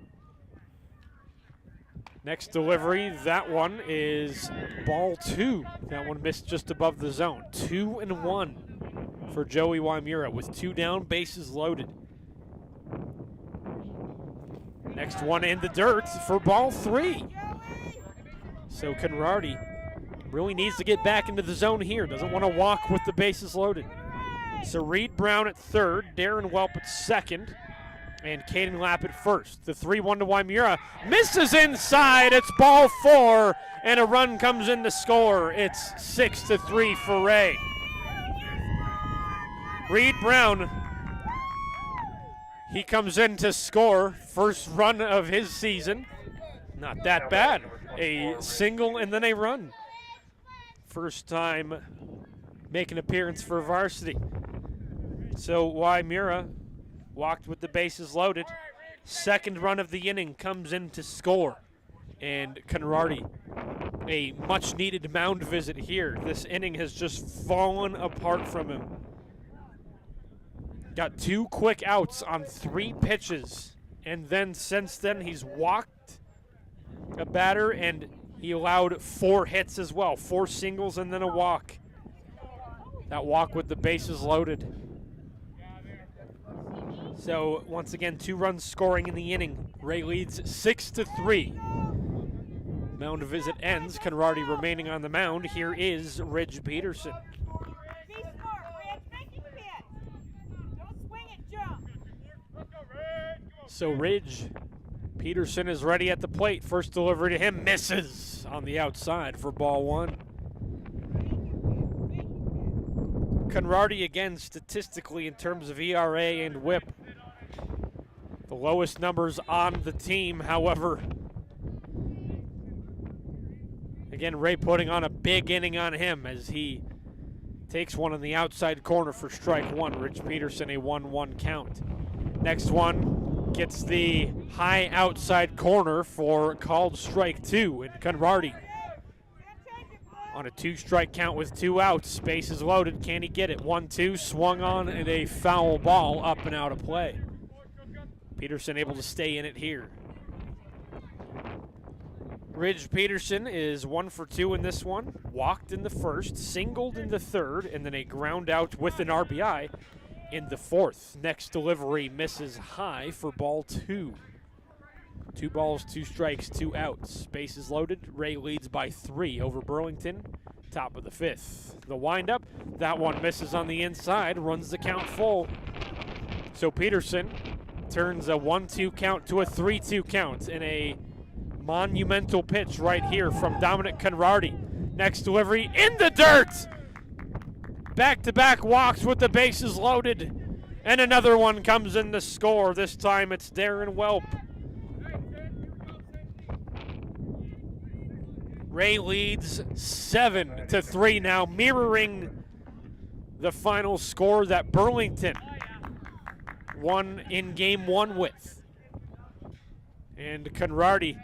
Next delivery, that one is ball 2. That one missed just above the zone. 2-1 for Joey Wymura with 2 down, bases loaded. Next one in the dirt for ball 3. So Conradi really needs to get back into the zone here. Doesn't want to walk with the bases loaded. So Reed Brown at 3rd, Darren Whelp at 2nd, and Caden Lapp at 1st. The 3-1 to Wymura misses inside. It's ball 4, and a run comes in to score. It's 6-3 for Wray. Reed Brown, he comes in to score. First run of his season. Not that bad. A single and then a run. First time make an appearance for varsity. So Wymura walked with the bases loaded. Second run of the inning comes in to score. And Conradi, a much needed mound visit here. This inning has just fallen apart from him. Got 2 quick outs on 3 pitches. And then since then he's walked a batter, and he allowed 4 hits as well. 4 singles and then a walk. That walk with the bases loaded. So once again, 2 runs scoring in the inning. Wray leads 6-3. Mound visit ends. Conradi remaining on the mound. Here is Ridge Peterson. So Ridge Peterson is ready at the plate. First delivery to him misses on the outside for ball 1. Conradi again statistically in terms of ERA and WHIP. The lowest numbers on the team, however. Again, Wray putting on a big inning on him as he takes one on the outside corner for strike 1. Ridge Peterson, a 1-1 count. Next one gets the high outside corner for called strike 2, and Conradi on a 2-strike count with 2 outs. Bases loaded. Can he get it? 1-2, swung on, and a foul ball up and out of play. Peterson able to stay in it here. Ridge Peterson is 1 for 2 in this one. Walked in the first, singled in the third, and then a ground out with an RBI in the fourth. Next delivery misses high for ball 2. 2 balls, 2 strikes, 2 outs. Bases loaded. Wray leads by 3 over Burlington. Top of the 5th. The windup, that one misses on the inside, runs the count full. So Peterson turns a 1-2 count to a 3-2 count in a monumental pitch right here from Dominic Conradi. Next delivery in the dirt. Back-to-back walks with the bases loaded. And another one comes in to score. This time it's Darren Whelp. Wray leads 7-3 now, mirroring the final score that Burlington won in game 1 with. And Conradi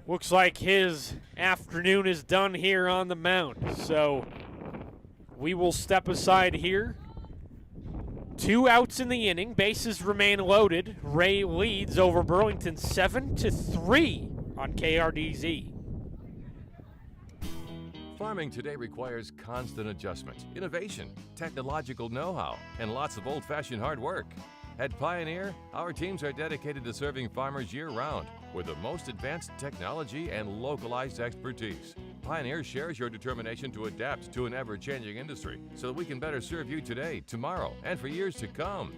looks like his afternoon is done here on the mound. So we will step aside here. 2 outs in the inning. Bases remain loaded. Wray leads over Burlington 7-3 on KRDZ. Farming today requires constant adjustment, innovation, technological know-how, and lots of old-fashioned hard work. At Pioneer, our teams are dedicated to serving farmers year-round with the most advanced technology and localized expertise. Pioneer shares your determination to adapt to an ever-changing industry so that we can better serve you today, tomorrow, and for years to come.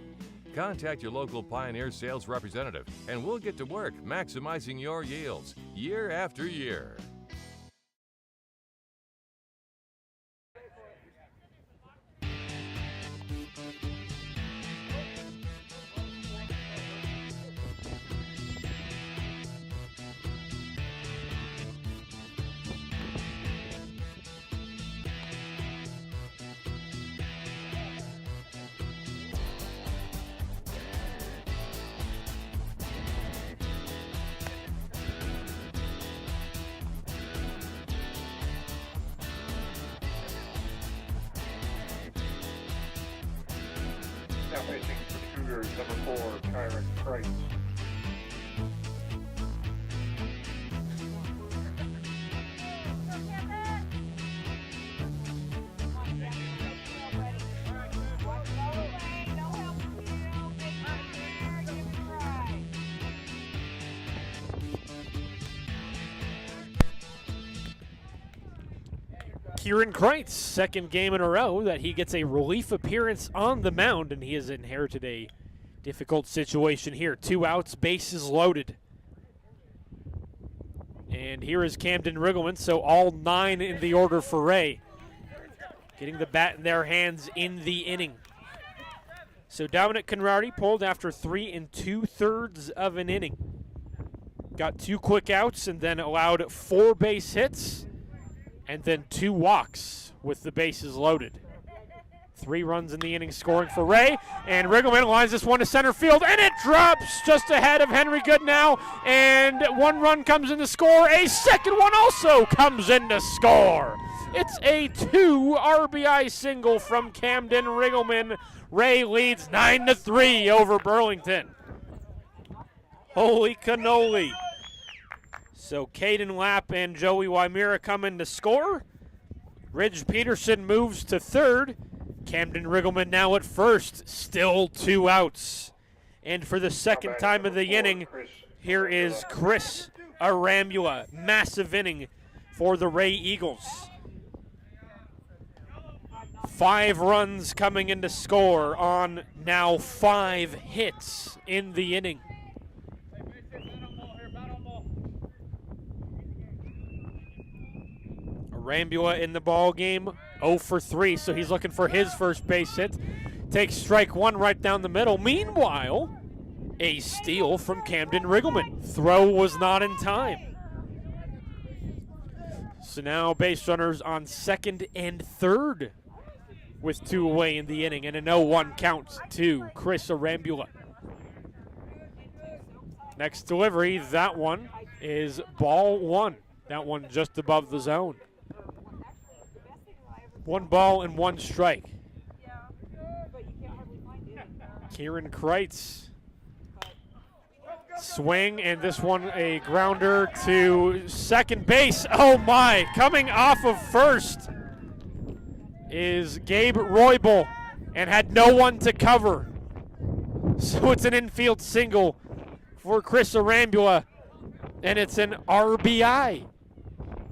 Contact your local Pioneer sales representative, and we'll get to work maximizing your yields year after year. Now pitching for the Cougars, number 4, Garrett Richardson. Kieran Kreitz, second game in a row that he gets a relief appearance on the mound, and he has inherited a difficult situation here. 2 outs, bases loaded. And here is Camden Riggleman, so all 9 in the order for Wray. Getting the bat in their hands in the inning. So Dominic Conradi pulled after 3 2/3 of an inning. Got 2 quick outs and then allowed 4 base hits. And then 2 walks with the bases loaded. 3 runs in the inning scoring for Wray. And Riggleman lines this one to center field. And it drops just ahead of Henry Goodnow. And 1 run comes in to score. A second one also comes in to score. It's a 2 RBI single from Camden Riggleman. Wray leads 9-3 over Burlington. Holy cannoli. So Caden Lapp and Joey Wymira come in to score. Ridge Peterson moves to third. Camden Riggleman now at first. Still 2 outs. And for the second time of the inning, here is Chris Arambula. Massive inning for the Wray Eagles. 5 runs coming in to score on now 5 hits in the inning. Arambula in the ball game, 0 for 3, so he's looking for his first base hit. Takes strike 1 right down the middle. Meanwhile, a steal from Camden Riggleman. Throw was not in time. So now base runners on second and third with 2 away in the inning and an 0-1 count to Chris Arambula. Next delivery, that one is ball 1. That one just above the zone. 1 ball and 1 strike. Kieran Kreitz Swing, and this one a grounder to second base. Oh my, coming off of first is Gabe Roybal and had no one to cover. So it's an infield single for Chris Arambula, and it's an RBI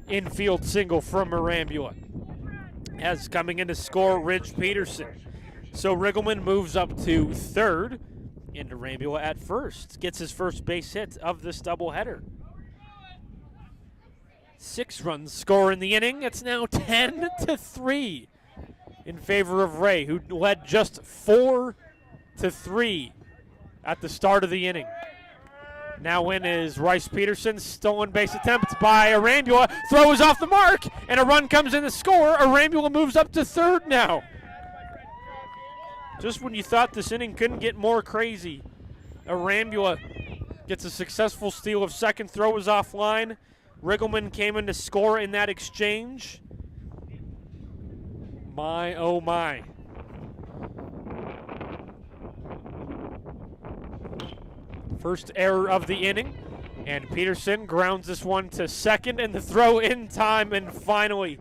infield single from Arambula. As coming in to score, Ridge Peterson. So Riggleman moves up to third, and Arambula at first. Gets his first base hit of this doubleheader. 6 runs score in the inning. It's now 10-3 in favor of Wray, who led just 4-3 at the start of the inning. Now in is Rice Peterson. Stolen base attempt by Arambula. Throw is off the mark, and a run comes in to score. Arambula moves up to third now. Just when you thought this inning couldn't get more crazy, Arambula gets a successful steal of second. Throw is offline. Riggleman came in to score in that exchange. My, oh my. First error of the inning, and Peterson grounds this one to second, and the throw in time, and finally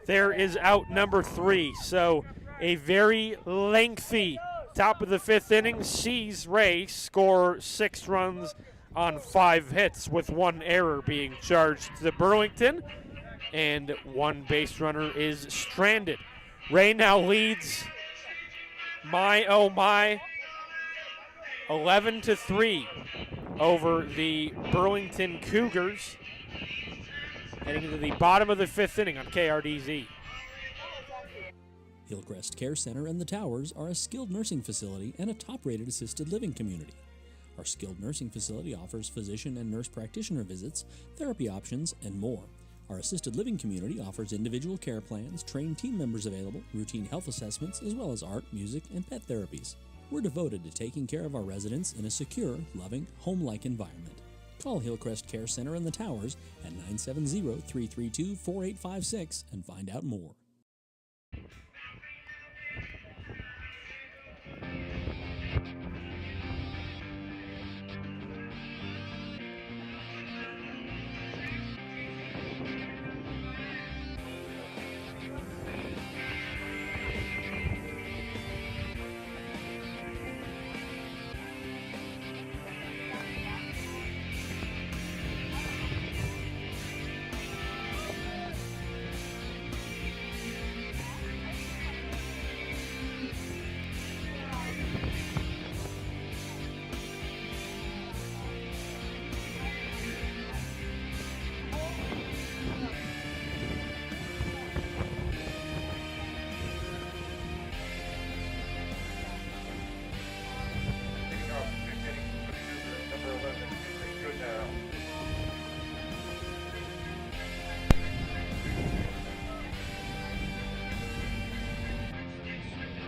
there is out number 3. So a very lengthy top of the 5th inning sees Wray score 6 runs on 5 hits, with 1 error being charged to Burlington, and 1 base runner is stranded. Wray now leads, my oh my, 11-3 over the Burlington Cougars, heading into the bottom of the 5th inning on KRDZ. Hillcrest Care Center and the Towers are a skilled nursing facility and a top-rated assisted living community. Our skilled nursing facility offers physician and nurse practitioner visits, therapy options, and more. Our assisted living community offers individual care plans, trained team members available, routine health assessments, as well as art, music, and pet therapies. We're devoted to taking care of our residents in a secure, loving, home-like environment. Call Hillcrest Care Center and the Towers at 970-332-4856 and find out more.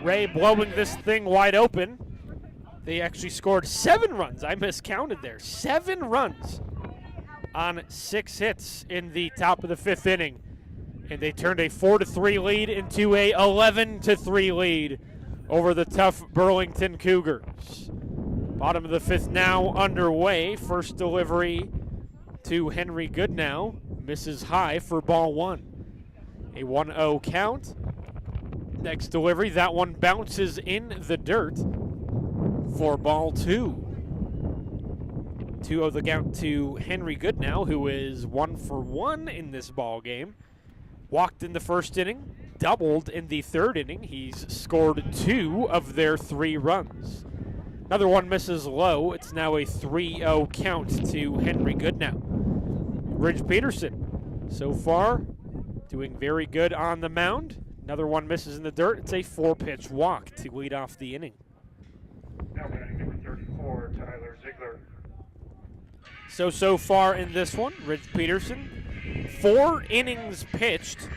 Wray blowing this thing wide open. They actually scored 7 runs. I miscounted there. 7 runs on 6 hits in the top of the 5th inning. And they turned a 4-3 lead into a 11-3 lead over the tough Burlington Cougars. Bottom of the 5th now underway. First delivery to Henry Goodnow. Misses high for ball 1. A 1-0 count. Next delivery, that one bounces in the dirt for ball 2. 2-0 the count to Henry Goodnow, who is 1 for 1 in this ball game. Walked in the first inning, doubled in the 3rd inning. He's scored 2 of their 3 runs. Another one misses low. It's now a 3-0 count to Henry Goodnow. Ridge Peterson, so far, doing very good on the mound. Another one misses in the dirt. It's a 4-pitch walk to lead off the inning. Now batting number 34, Tyler Ziegler. So far in this one, Ridge Peterson, 4 innings pitched.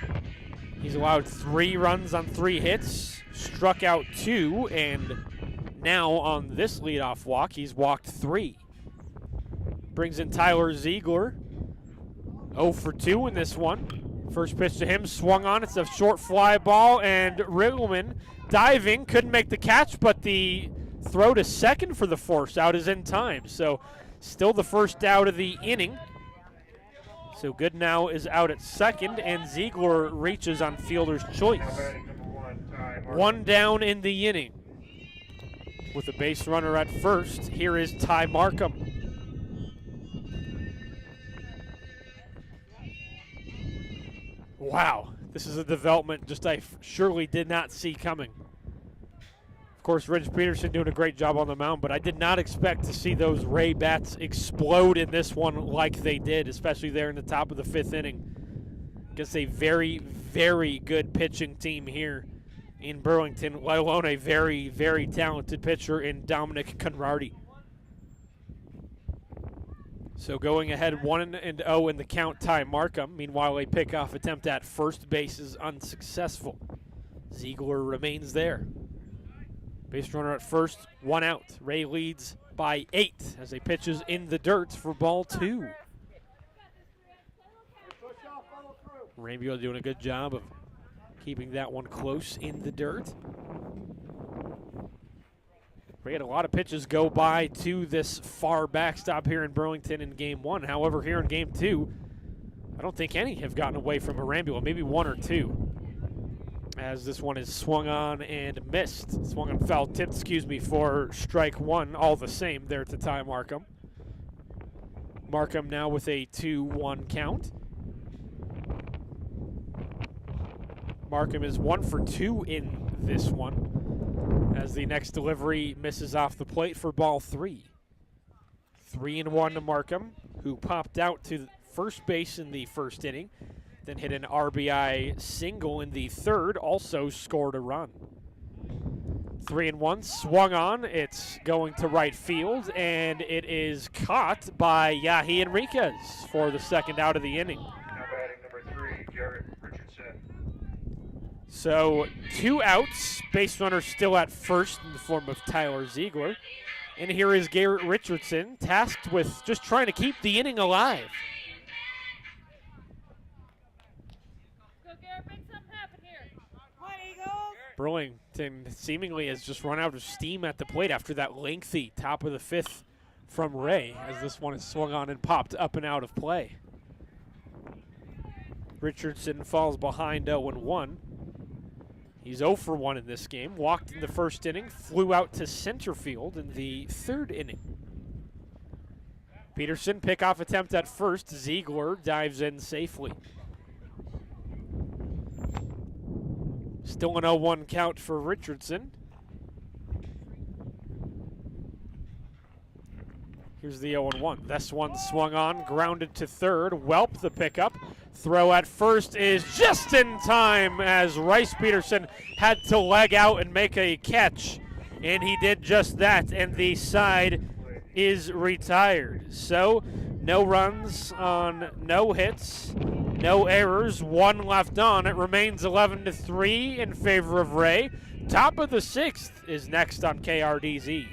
He's allowed 3 runs on 3 hits, struck out 2, and now on this leadoff walk, he's walked 3. Brings in Tyler Ziegler, 0 for 2 in this one. First pitch to him, swung on. It's a short fly ball, and Riggleman diving, couldn't make the catch, but the throw to second for the force out is in time. So Still the first out of the inning. So Goodnow is out at second, and Ziegler reaches on fielder's choice. One down in the inning. With a base runner at first, here is Ty Markham. Wow, this is a development just I surely did not see coming. Of course, Rich Peterson doing a great job on the mound, but I did not expect to see those Wray bats explode in this one like they did, especially there in the top of the 5th inning. Against a very, very good pitching team here in Burlington, let alone a very, very talented pitcher in Dominic Conradi. So going ahead 1-0 in the count, Ty Markham. Meanwhile, a pickoff attempt at first base is unsuccessful. Ziegler remains there. Base runner at first, 1 out. Wray leads by 8 as he pitches in the dirt for ball 2. Rambula doing a good job of keeping that one close in the dirt. We had a lot of pitches go by to this far backstop here in Burlington in Game 1. However, here in Game 2, I don't think any have gotten away from Rambula, maybe 1 or 2. As this one is swung on and missed. Swung on foul tipped, for strike 1, all the same there to Ty Markham. Markham now with a 2-1 count. Markham is 1 for 2 in this one, as the next delivery misses off the plate for ball 3. 3-1 to Markham, who popped out to first base in the first inning, then hit an RBI single in the third, also scored a run. 3-1, swung on, it's going to right field, and it is caught by Yahi Enriquez for the second out of the inning. Now batting number 3, Garrett Richardson. So 2 outs, base runner still at first in the form of Tyler Ziegler. And here is Garrett Richardson, tasked with just trying to keep the inning alive. Burlington seemingly has just run out of steam at the plate after that lengthy top of the 5th from Wray, as this one is swung on and popped up and out of play. Richardson falls behind 0-1. He's 0 for 1 in this game. Walked in the first inning, flew out to center field in the third inning. Peterson, pickoff attempt at first. Ziegler dives in safely. Still an 0-1 count for Richardson. Here's the 0-1. This one swung on, grounded to third. Whelp the pickup. Throw at first is just in time as Rice Peterson had to leg out and make a catch. And he did just that, and the side is retired. So, no runs on no hits, no errors, 1 left on. It remains 11-3 in favor of Wray. Top of the 6th is next on KRDZ.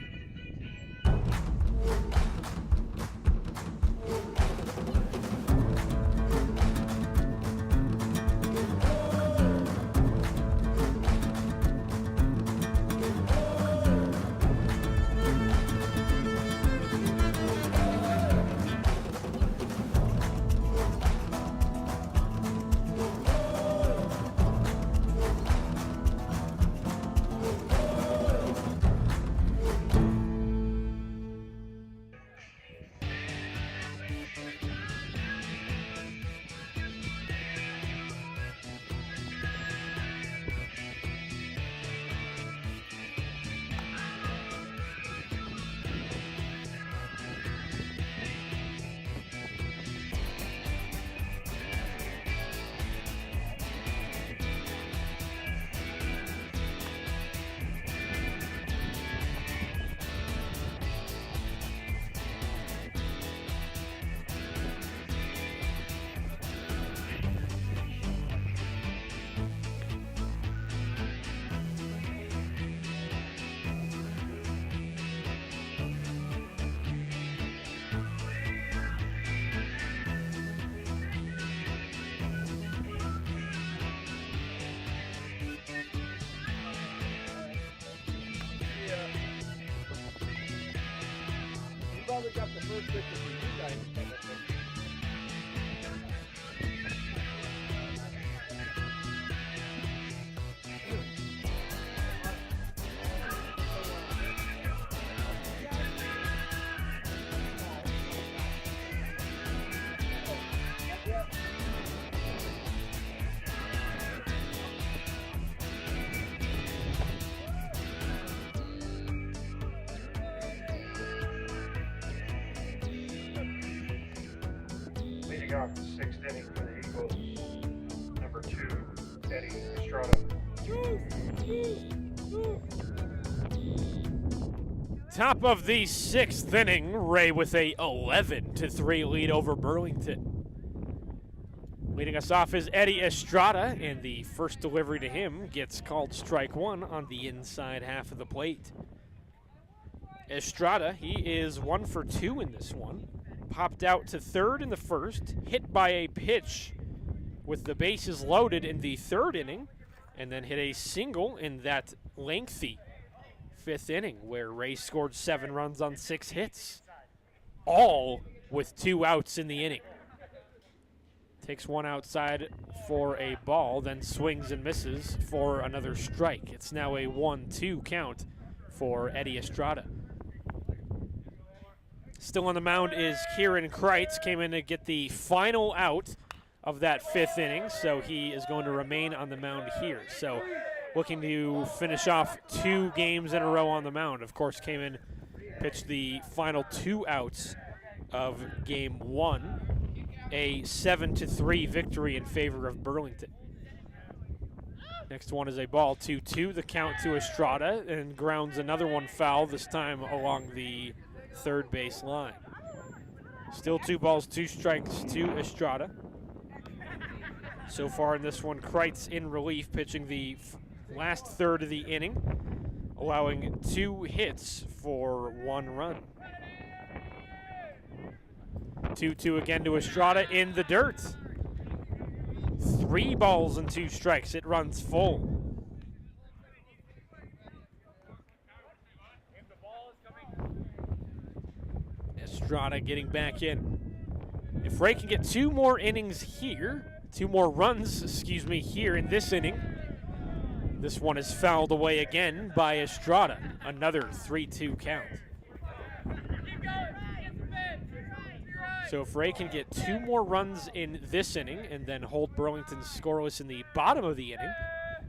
probably got the first pitch for you guys. Leading off the sixth inning for the Eagles, number 2, Eddie Estrada. Top of the sixth inning, Wray with a 11-3 lead over Burlington. Leading us off is Eddie Estrada, and the first delivery to him gets called strike one on the inside half of the plate. Estrada, he is 1 for 2 in this one. Popped out to third in the first, hit by a pitch with the bases loaded in the third inning, and then hit a single in that lengthy fifth inning where Wray scored 7 runs on 6 hits, all with 2 outs in the inning. Takes one outside for a ball, then swings and misses for another strike. It's now a 1-2 count for Eddie Estrada. Still on the mound is Kieran Kreitz, came in to get the final out of that fifth inning, so he is going to remain on the mound here. So looking to finish off 2 games in a row on the mound. Of course, came in, pitched the final 2 outs of game 1, a 7-3 victory in favor of Burlington. Next one is a ball, 2-2, the count to Estrada, and grounds another one foul, this time along the third base line. Still 2 balls, 2 strikes to Estrada. So far in this one, Kreitz in relief, pitching the last third of the inning, allowing 2 hits for 1 run. 2-2 again to Estrada in the dirt. 3 balls and 2 strikes. It runs full. Estrada getting back in. If Wray can get 2 more innings here, 2 more runs, here in this inning, this one is fouled away again by Estrada. Another 3-2 count. So if Wray can get 2 more runs in this inning and then hold Burlington scoreless in the bottom of the inning,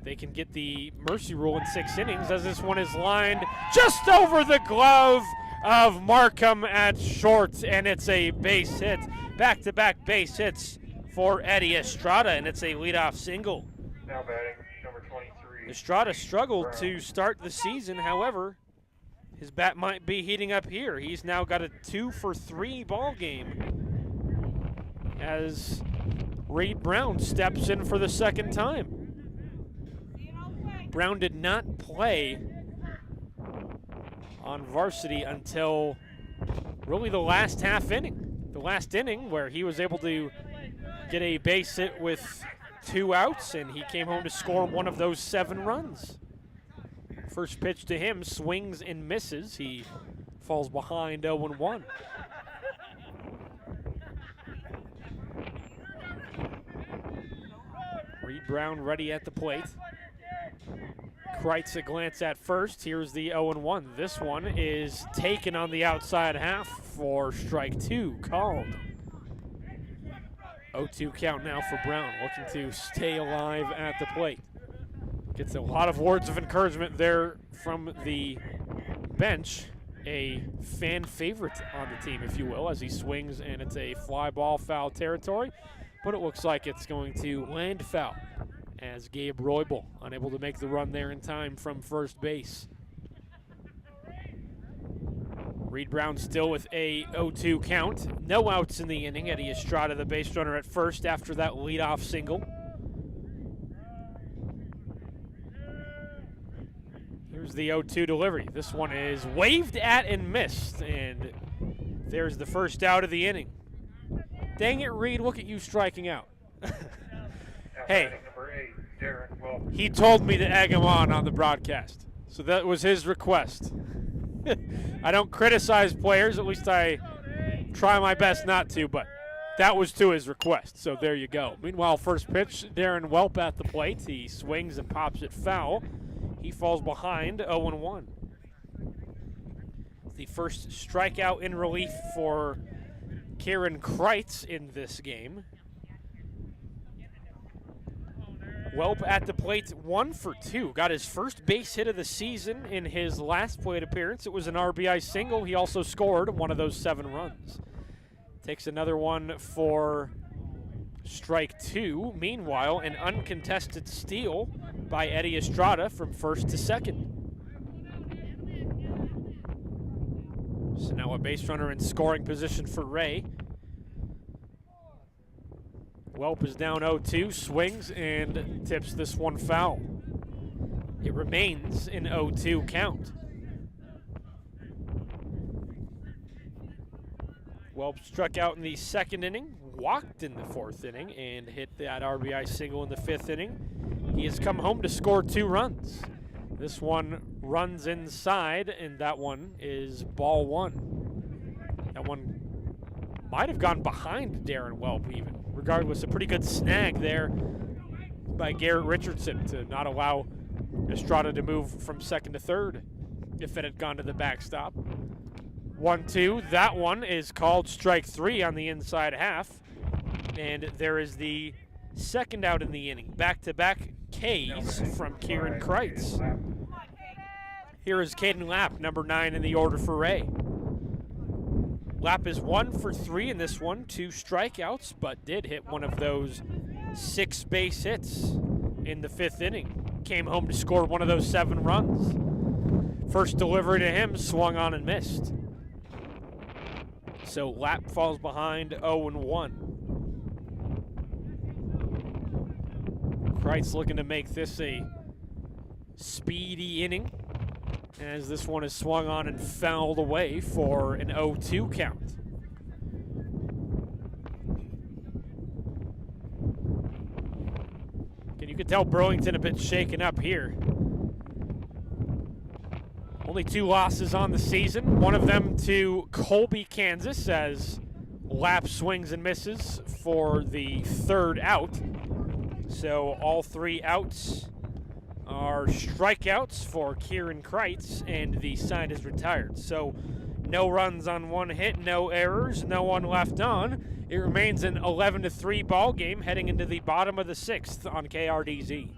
they can get the mercy rule in 6 innings, as this one is lined just over the glove of Markham at short, and it's a base hit. Back-to-back base hits for Eddie Estrada, and it's a leadoff single. Now batting, number 23. Estrada struggled to start the season, however, his bat might be heating up here. He's now got a 2-for-3 ball game as Reed Brown steps in for the second time. Brown did not play on varsity until really the last half inning. The last inning where he was able to get a base hit with 2 outs, and he came home to score 1 of those 7 runs. First pitch to him, swings and misses. He falls behind 0-1. Reed Brown ready at the plate. Kreitz a glance at first. Here's the 0-1. This one is taken on the outside half for strike 2, called. 0-2 count now for Brown, looking to stay alive at the plate. Gets a lot of words of encouragement there from the bench. A fan favorite on the team, if you will, as he swings, and it's a fly ball, foul territory. But it looks like it's going to land foul, as Gabe Roybal unable to make the run there in time from first base. Reed Brown still with a 0-2 count. No outs in the inning. Eddie Estrada, the base runner at first after that leadoff single. Here's the 0-2 delivery. This one is waved at and missed, and there's the first out of the inning. Dang it, Reed, look at you striking out. Hey, Number 8, Darren Whelp. he told me to egg him on the broadcast, so that was his request. I don't criticize players, at least I try my best not to, but that was to his request, so there you go. Meanwhile, first pitch, Darren Whelp at the plate. He swings and pops it foul. He falls behind 0-1. The first strikeout in relief for Kieran Kreitz in this game. Whelp at the plate, 1 for 2. Got his first base hit of the season in his last plate appearance. It was an RBI single. He also scored one of those 7 runs. Takes another one for strike 2. Meanwhile, an uncontested steal by Eddie Estrada from first to second. So now a base runner in scoring position for Wray. Whelp is down 0-2, swings and tips this one foul. It remains an 0-2 count. Whelp struck out in the second inning, walked in the fourth inning, and hit that RBI single in the fifth inning. He has come home to score 2 runs. This one runs inside, and that one is ball 1. That one might have gone behind Darren Whelp even. Regardless, a pretty good snag there by Garrett Richardson to not allow Estrada to move from second to third if it had gone to the backstop. 1-2, that one is called strike 3 on the inside half. And there is the second out in the inning. Back-to-back Ks from Kieran Kreitz. Here is Caden Lapp, number 9 in the order for Wray. Lapp is 1 for 3 in this one, 2 strikeouts, but did hit one of those 6 base hits in the fifth inning. Came home to score one of those 7 runs. First delivery to him, swung on and missed. So Lapp falls behind 0-1. Kreitz looking to make this a speedy inning, as this one is swung on and fouled away for an 0-2 count. And you can tell Burlington a bit shaken up here. Only 2 losses on the season, one of them to Colby, Kansas, as Lapp swings and misses for the 3rd out. So all 3 outs are strikeouts for Kieran Kreitz, and the side is retired. So no runs on 1 hit, no errors, no one left on. It remains an 11-3 ball game heading into the bottom of the 6th on KRDZ.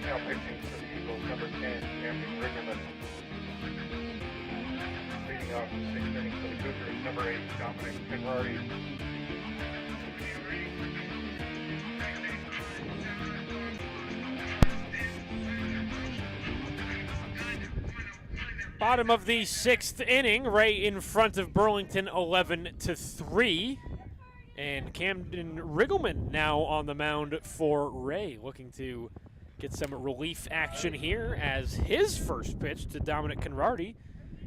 Now pitching for the Eagles, number 10, Anthony Riggerman. Leading off the 6th inning for the Cougars, number 8, Dominic Conradi. Bottom of the 6th inning, Wray in front of Burlington 11-3. And Camden Riggleman now on the mound for Wray, looking to get some relief action here as his first pitch to Dominic Conradi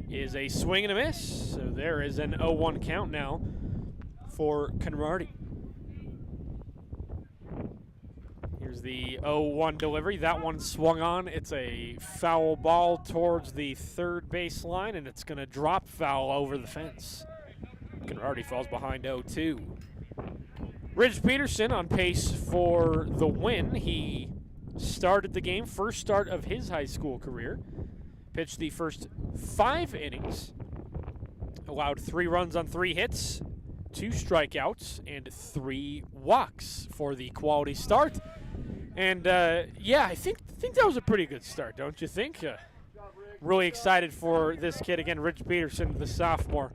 is a swing and a miss. So there is an 0-1 count now for Conradi. Here's the 0-1 delivery. That one swung on. It's a foul ball towards the third baseline, and it's going to drop foul over the fence. Conradi falls behind 0-2. Ridge Peterson on pace for the win. He started the game, first start of his high school career. Pitched the first 5 innings. Allowed 3 runs on 3 hits, 2 strikeouts, and 3 walks for the quality start. And, yeah, I think that was a pretty good start, don't you think? Really excited for this kid. Again, Ridge Peterson, the sophomore,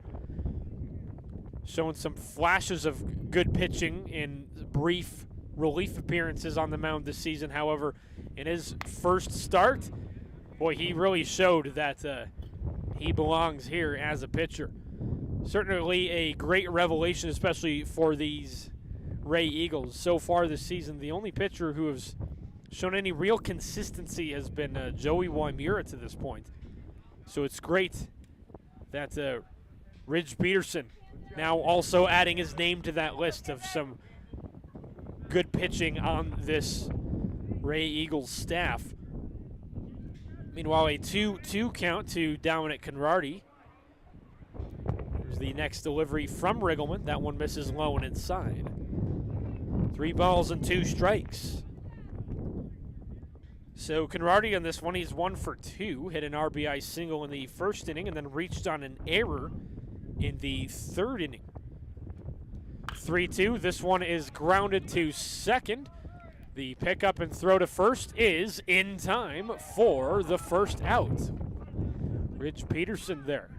showing some flashes of good pitching in brief relief appearances on the mound this season. However, in his first start, boy, he really showed that he belongs here as a pitcher. Certainly a great revelation, especially for these Wray Eagles. So far this season, the only pitcher who has shown any real consistency has been Joey Wymura to this point. So it's great that Ridge Peterson now also adding his name to that list of some good pitching on this Wray Eagles staff. Meanwhile, a 2-2 count to Dominic Conradi. Here's the next delivery from Riggleman. That one misses low and inside. 3 balls and 2 strikes. So Conradi on this one, he's 1 for 2. Hit an RBI single in the first inning and then reached on an error in the 3rd inning. 3-2. This one is grounded to second. The pickup and throw to first is in time for the first out. Ridge Peterson there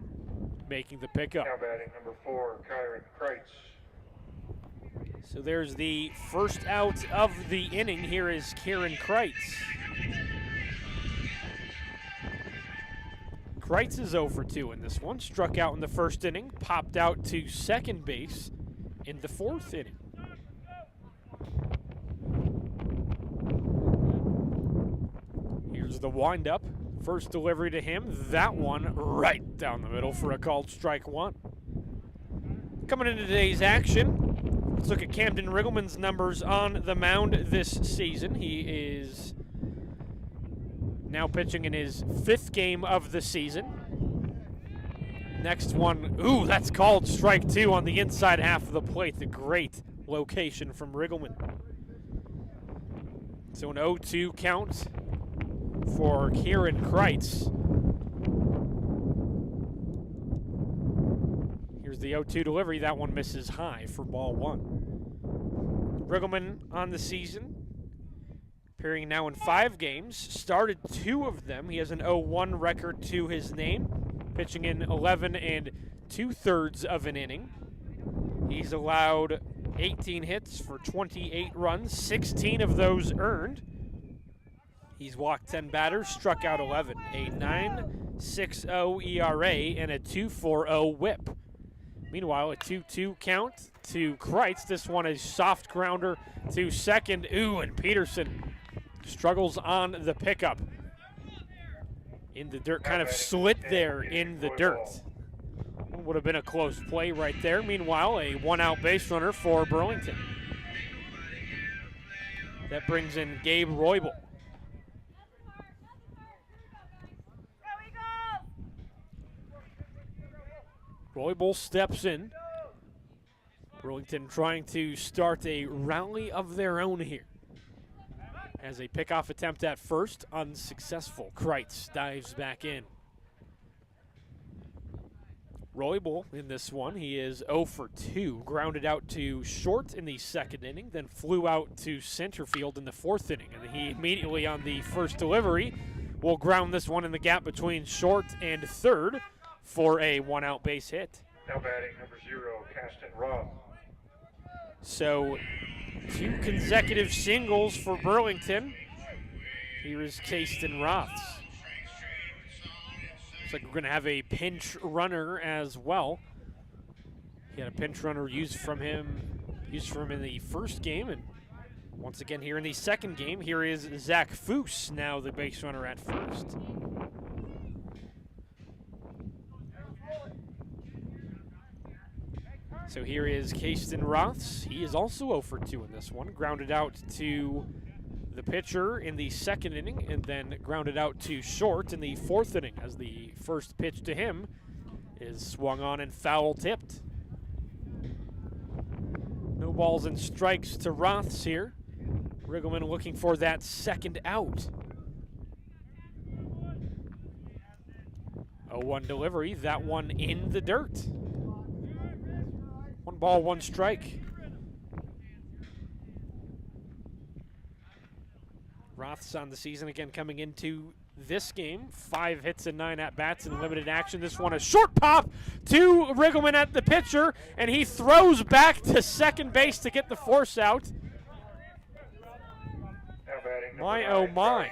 making the pickup. Now batting number 4, Kyron Kreitz. So there's the first out of the inning. Here is Kieran Kreitz. Kreitz is 0 for 2 in this one. Struck out in the first inning, popped out to second base in the 4th inning. Here's the windup. First delivery to him. That one right down the middle for a called strike 1. Coming into today's action, let's look at Camden Riggleman's numbers on the mound this season. He is now pitching in his 5th game of the season. Next one, ooh, that's called strike 2 on the inside half of the plate. The great location from Riggleman. So an 0-2 count for Kieran Kreitz. Here's the 0-2 delivery. That one misses high for ball 1. Riggleman on the season, appearing now in 5 games. Started 2 of them. He has an 0-1 record to his name, pitching in 11 2/3 of an inning. He's allowed 18 hits for 28 runs, 16 of those earned. He's walked 10 batters, struck out 11, a 9.60 ERA and a 2.40 whip. Meanwhile, a 2-2 count to Kreitz. This one is soft grounder to second. Ooh, and Peterson struggles on the pickup. In the dirt, kind of slit there in the dirt. Would have been a close play right there. Meanwhile, a 1-out base runner for Burlington. That brings in Gabe Roybal. Roybal steps in. Burlington trying to start a rally of their own here. As a pickoff attempt at first, unsuccessful. Kreitz dives back in. Roybal in this one, he is 0 for 2. Grounded out to short in the 2nd inning, then flew out to center field in the 4th inning. And he immediately on the first delivery will ground this one in the gap between short and 3rd for a 1-out base hit. Now batting number 0, Ashton Rodgers. So 2 consecutive singles for Burlington. Here is Kasten Roths. Looks like we're going to have a pinch runner as well. He had a pinch runner used from him in the first game, and once again here in the second game, here is Zach Foose, now the base runner at first. So here is Kasten Roths. He is also 0 for 2 in this one. Grounded out to the pitcher in the second inning, and then grounded out to short in the fourth inning as the first pitch to him is swung on and foul tipped. No balls and strikes to Roths here. Riggleman looking for that second out. 0-1 delivery, that one in the dirt. 1 ball, 1 strike. Roths on the season again coming into this game. 5 hits and 9 at-bats in limited action. This one a short pop to Riggleman at the pitcher, and he throws back to second base to get the force out. My, oh my.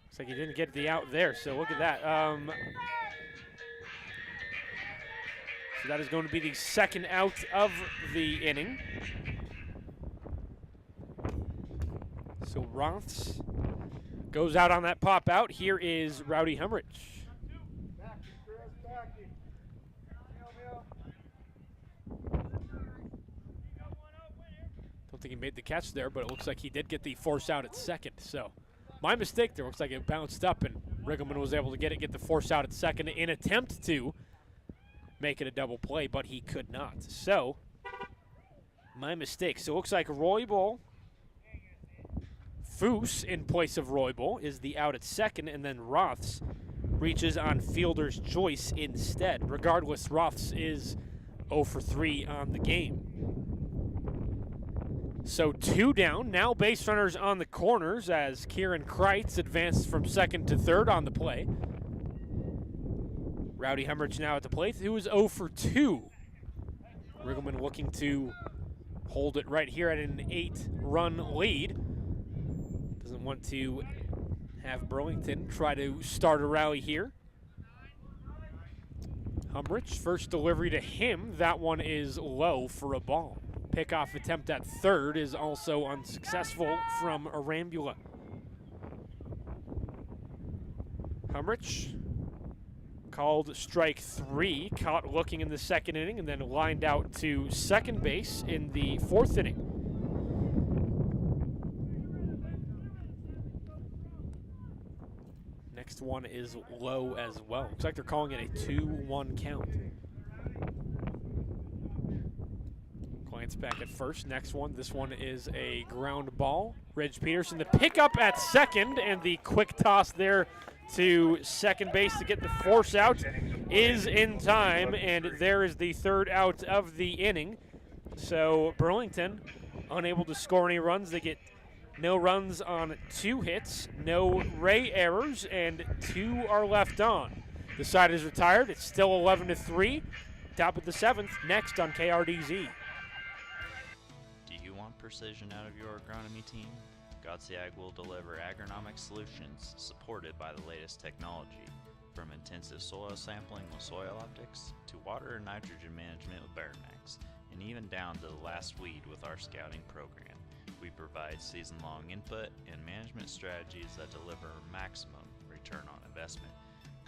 Looks like he didn't get the out there, so look at that. So that is going to be the second out of the inning. So Roths goes out on that pop out. Here is Rowdy Humrich. Don't think he made the catch there, but it looks like he did get the force out at second. So my mistake there. Looks like it bounced up, and Riggleman was able to get the force out at second in attempt to make it a double play, but he could not. So my mistake. So it looks like Roybal, Foose in place of Roybal is the out at second, and then Roths reaches on fielder's choice instead. Regardless, Roths is 0 for 3 on the game. So 2 down, now base runners on the corners as Kieran Kreitz advanced from second to third on the play. Rowdy Humrich now at the plate, who is 0 for 2. Riggleman looking to hold it right here at an 8-run lead. Doesn't want to have Burlington try to start a rally here. Humrich, first delivery to him. That one is low for a ball. Pickoff attempt at third is also unsuccessful from Arambula. Humrich called strike 3, caught looking in the second inning, and then lined out to second base in the fourth inning. Next one is low as well. Looks like they're calling it a 2-1 count. Glance back at first. Next one, this one is a ground ball. Ridge Peterson, the pickup at second, and the quick toss there to second base to get the force out is in time, and there is the third out of the inning. So Burlington unable to score any runs. They get no runs on 2 hits, no Wray errors, and 2 are left on. The side is retired. It's still 11-3. Top of the 7th, next on KRDZ. Do you want precision out of your agronomy team? GodSeag will deliver agronomic solutions supported by the latest technology, from intensive soil sampling with Soil Optics to water and nitrogen management with Baramax, and even down to the last weed with our scouting program. We provide season-long input and management strategies that deliver maximum return on investment.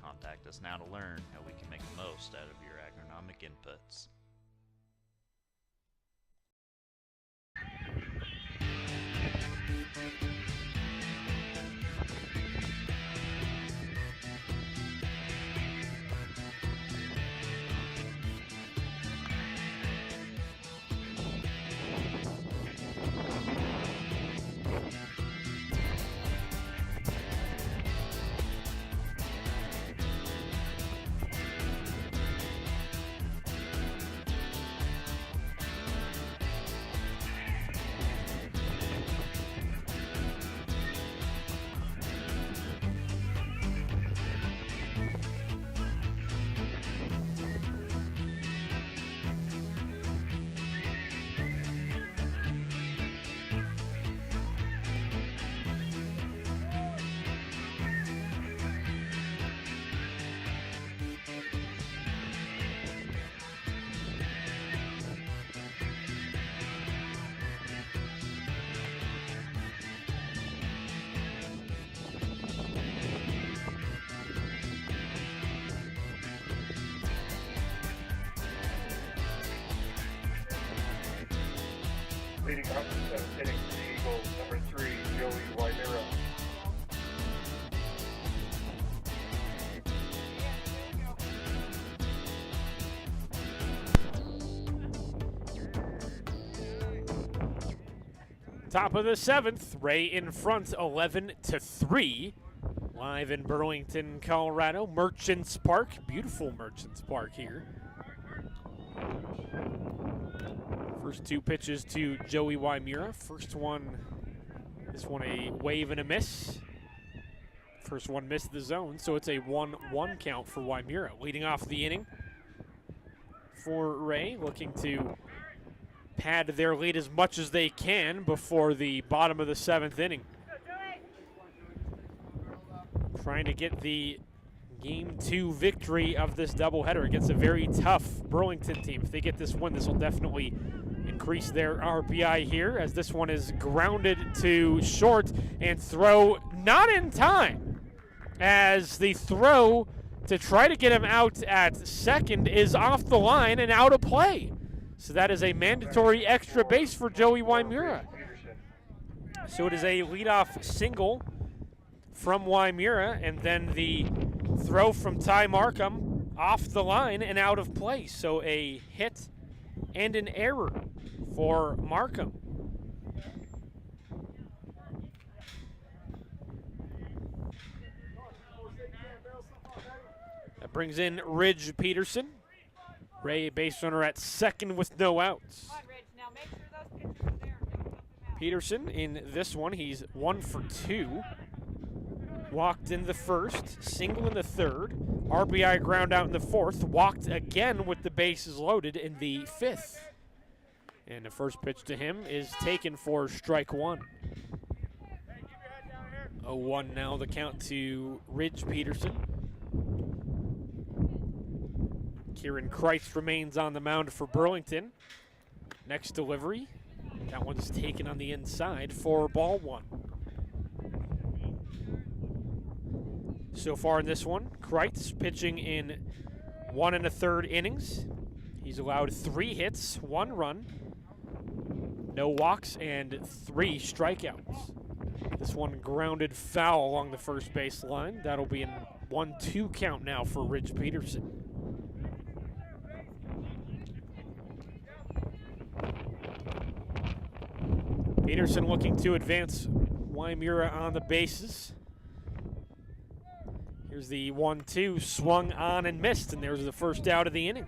Contact us now to learn how we can make the most out of your agronomic inputs. Leading off the 7th inning for the Eagles, number 3, Joey Wymira. Top of the 7th, Wray in front 11-3. Live in Burlington, Colorado. Merchants Park, beautiful Merchants Park here. First 2 pitches to Joey Wymira. First one, this one a wave and a miss. First one missed the zone, so it's a 1-1 count for Wymira. Leading off the inning for Wray, looking to pad their lead as much as they can before the bottom of the 7th inning. Trying to get the Game 2 victory of this doubleheader against a very tough Burlington team. If they get this win, this will definitely increase their RBI here, as this one is grounded to short and throw not in time, as the throw to try to get him out at second is off the line and out of play. So that is a mandatory extra base for Joey Wymira. So it is a leadoff single from Wymira, and then the throw from Ty Markham off the line and out of play. So a hit and an error for Markham. That brings in Ridge Peterson. Wray, base runner at second with no outs. Peterson in this one, he's 1 for 2. Walked in the first, single in the third, RBI ground out in the fourth, walked again with the bases loaded in the 5th. And the first pitch to him is taken for strike 1. 0-1 now the count to Ridge Peterson. Kieran Kreitz remains on the mound for Burlington. Next delivery, that one's taken on the inside for ball 1. So far in this one, Kreitz pitching in 1 1/3 innings. He's allowed 3 hits, 1 run, no walks, and 3 strikeouts. This one grounded foul along the first base line. That'll be a 1-2 count now for Ridge Peterson. Peterson looking to advance Wymira on the bases. Here's the 1-2, swung on and missed, and there's the first out of the inning.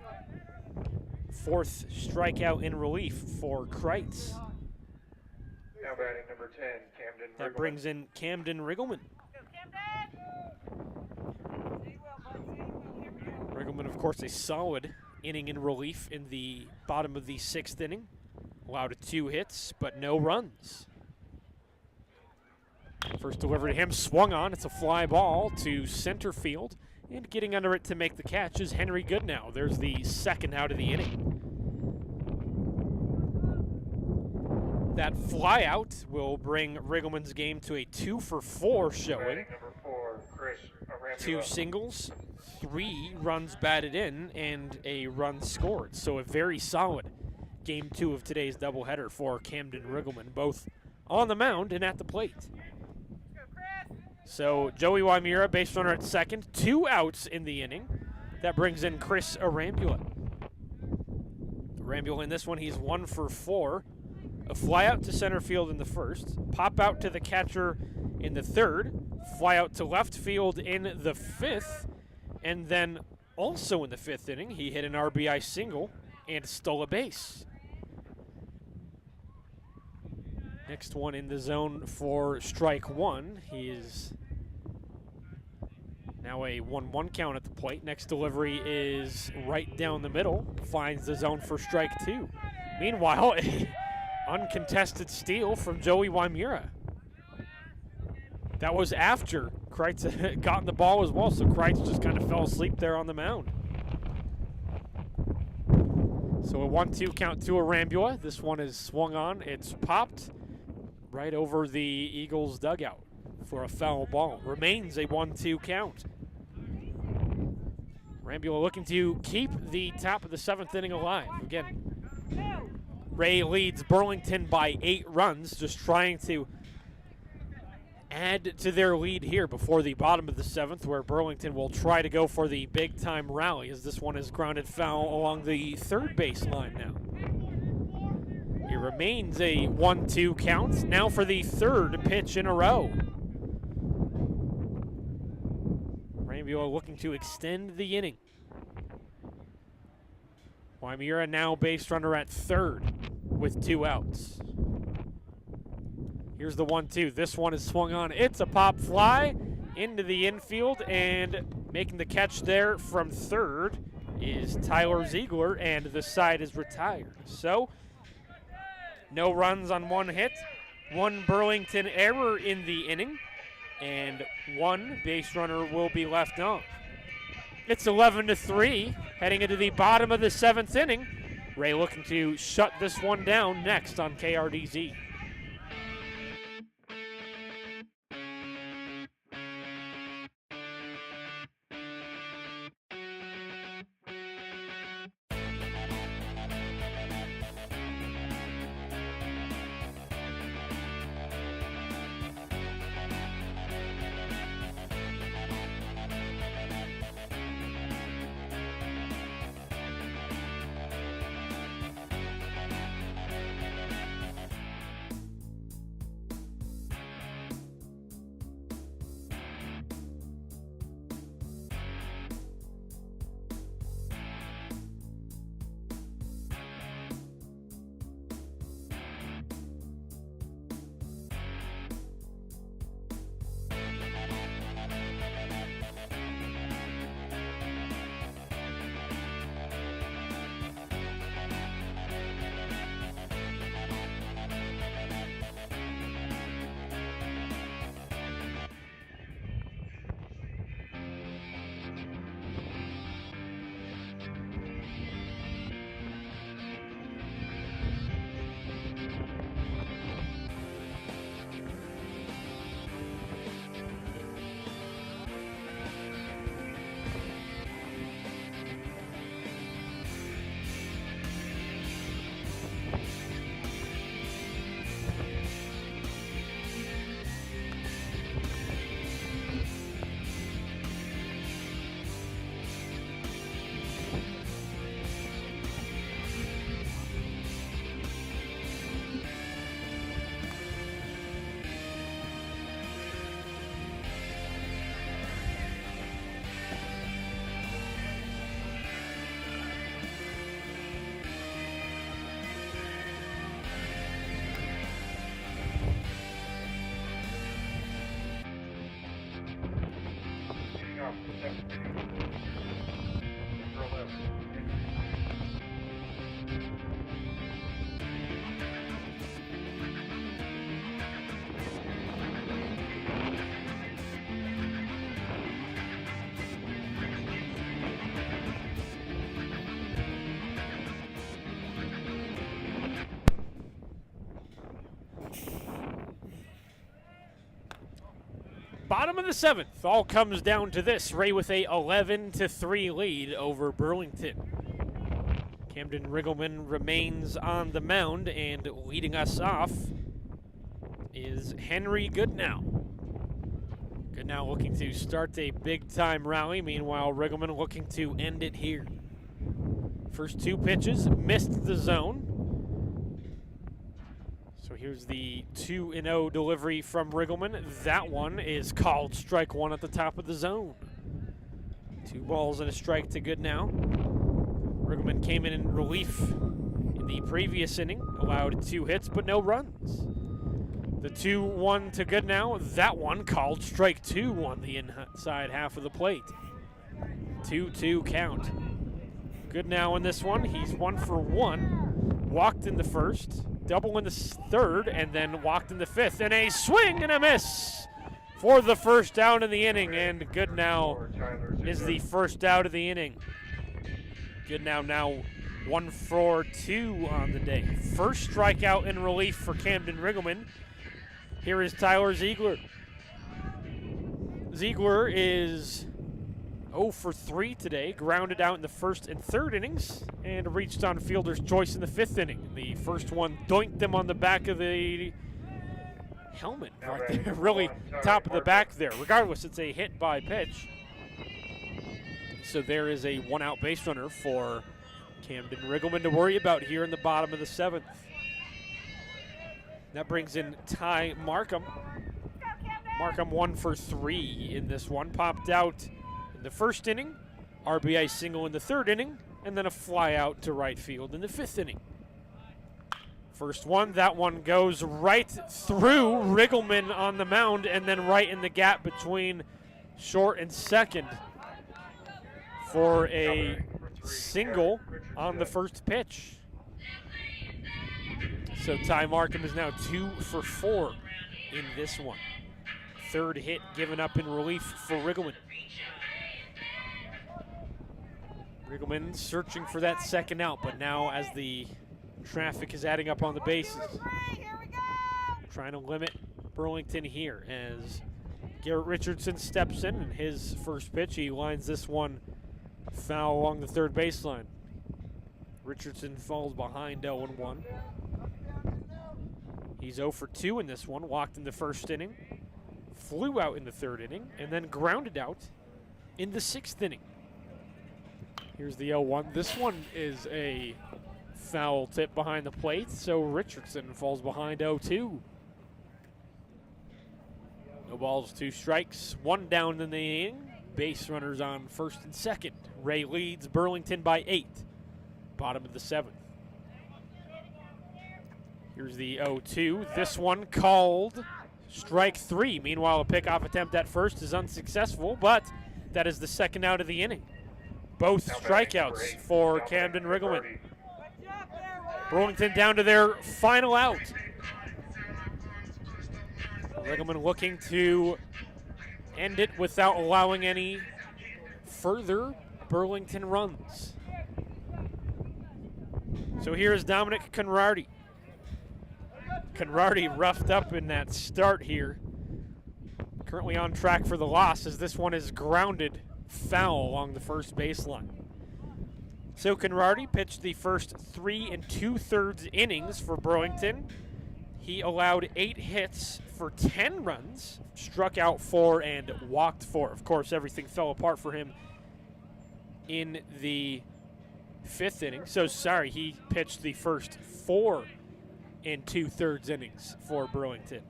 4th strikeout in relief for Kreitz. Now batting number 10, Camden That Riggleman. brings in Camden Riggleman. Riggleman, of course, a solid inning in relief in the bottom of the 6th inning. Allowed 2 hits, but no runs. First delivery to him, swung on. It's a fly ball to center field. And getting under it to make the catch is Henry Goodnow. There's the 2nd out of the inning. That fly out will bring Riggleman's game to a 2 for 4 showing. Number 4, Chris Arambula. 2 singles, 3 runs batted in, and a run scored. So a very solid Game 2 of today's doubleheader for Camden Riggleman, both on the mound and at the plate. So Joey Wymira, base runner at second, 2 outs in the inning. That brings in Chris Arambula. Arambula in this one, he's 1 for 4. A fly out to center field in the first, pop out to the catcher in the third, fly out to left field in the 5th, and then also in the 5th inning, he hit an RBI single and stole a base. Next one in the zone for strike 1. He is now a 1-1 count at the plate. Next delivery is right down the middle. Finds the zone for strike 2. Meanwhile, a uncontested steal from Joey Wymira. That was after Kreitz had gotten the ball as well, so Kreitz just kind of fell asleep there on the mound. So a 1-2 count to Arambula. This one is swung on. It's popped right over the Eagles' dugout for a foul ball. Remains a 1-2 count. Arambula looking to keep the top of the 7th inning alive. Again, Wray leads Burlington by 8 runs, just trying to add to their lead here before the bottom of the 7th, where Burlington will try to go for the big-time rally, as this one is grounded foul along the third base line now. It remains a 1-2 count, now for the 3rd pitch in a row. Rainbow looking to extend the inning. Waimea now base runner at 3rd with 2 outs. Here's the 1-2. This one is swung on. It's a pop fly into the infield, and making the catch there from 3rd is Tyler Ziegler, and the side is retired. So, no runs on 1 hit, 1 Burlington error in the inning, and 1 base runner will be left on. It's 11-3, heading into the bottom of the 7th inning. Wray looking to shut this one down next on KRDZ. Bottom of the 7th, all comes down to this. Wray with a 11-3 lead over Burlington. Camden Riggleman remains on the mound, and leading us off is Henry Goodnow. Goodnow looking to start a big-time rally. Meanwhile, Riggleman looking to end it here. First 2 pitches, missed the zone. So here's the 2-0 delivery from Riggleman. That one is called strike 1 at the top of the zone. 2 balls and a strike to Goodnow. Riggleman came in relief in the previous inning, allowed 2 hits but no runs. The 2-1 to Goodnow. That one called strike 2 on the inside half of the plate. 2-2 count. Goodnow in this one. He's 1 for 1. Walked in the first. Double in the 3rd, and then walked in the 5th, and a swing and a miss for the first out in the inning, and Goodnow is the first out of the inning. Goodnow now 1 for 2 on the day. First strikeout in relief for Camden Riggleman. Here is Tyler Ziegler. Ziegler is 0 for 3 today, grounded out in the first and third innings, and reached on fielder's choice in the fifth inning. The first one doinked him on the back of the helmet, right there, really top of the back there. Regardless, it's a hit by pitch. So there is a one-out base runner for Camden Riggleman to worry about here in the bottom of the seventh. That brings in Ty Markham. Markham 1 for 3 in this one. Popped out in the first inning, RBI single in the third inning, and then a fly out to right field in the fifth inning. First one, that one goes right through Riggleman on the mound and then right in the gap between short and second for a single on the first pitch. So Ty Markham is now 2 for 4 in this one. Third hit given up in relief for Riggleman. Riggleman searching for that second out, but now as the traffic is adding up on the bases, trying to limit Burlington here as Garrett Richardson steps in, and his first pitch, he lines this one foul along the third baseline. Richardson falls behind 0-1. He's 0 for 2 in this one, walked in the first inning, flew out in the third inning, and then grounded out in the sixth inning. Here's the 0-1. This one is a foul tip behind the plate, so Richardson falls behind 0-2. No balls, 2 strikes, 1 down in the inning. Base runners on first and second. Wray leads Burlington by 8. Bottom of the seventh. Here's the 0-2. This one called strike 3. Meanwhile, a pickoff attempt at first is unsuccessful, but that is the second out of the inning. Both strikeouts for Camden Riggleman. Burlington down to their final out. Riggleman looking to end it without allowing any further Burlington runs. So here's Dominic Conrarty. Conrarty roughed up in that start here. Currently on track for the loss as this one is grounded foul along the first baseline. So Conrarty pitched the first 3 2/3 innings for Burlington. He allowed 8 hits for 10 runs, struck out 4 and walked 4. Of course, everything fell apart for him in the 5th inning. So sorry, he pitched the first 4 2/3 innings for Burlington.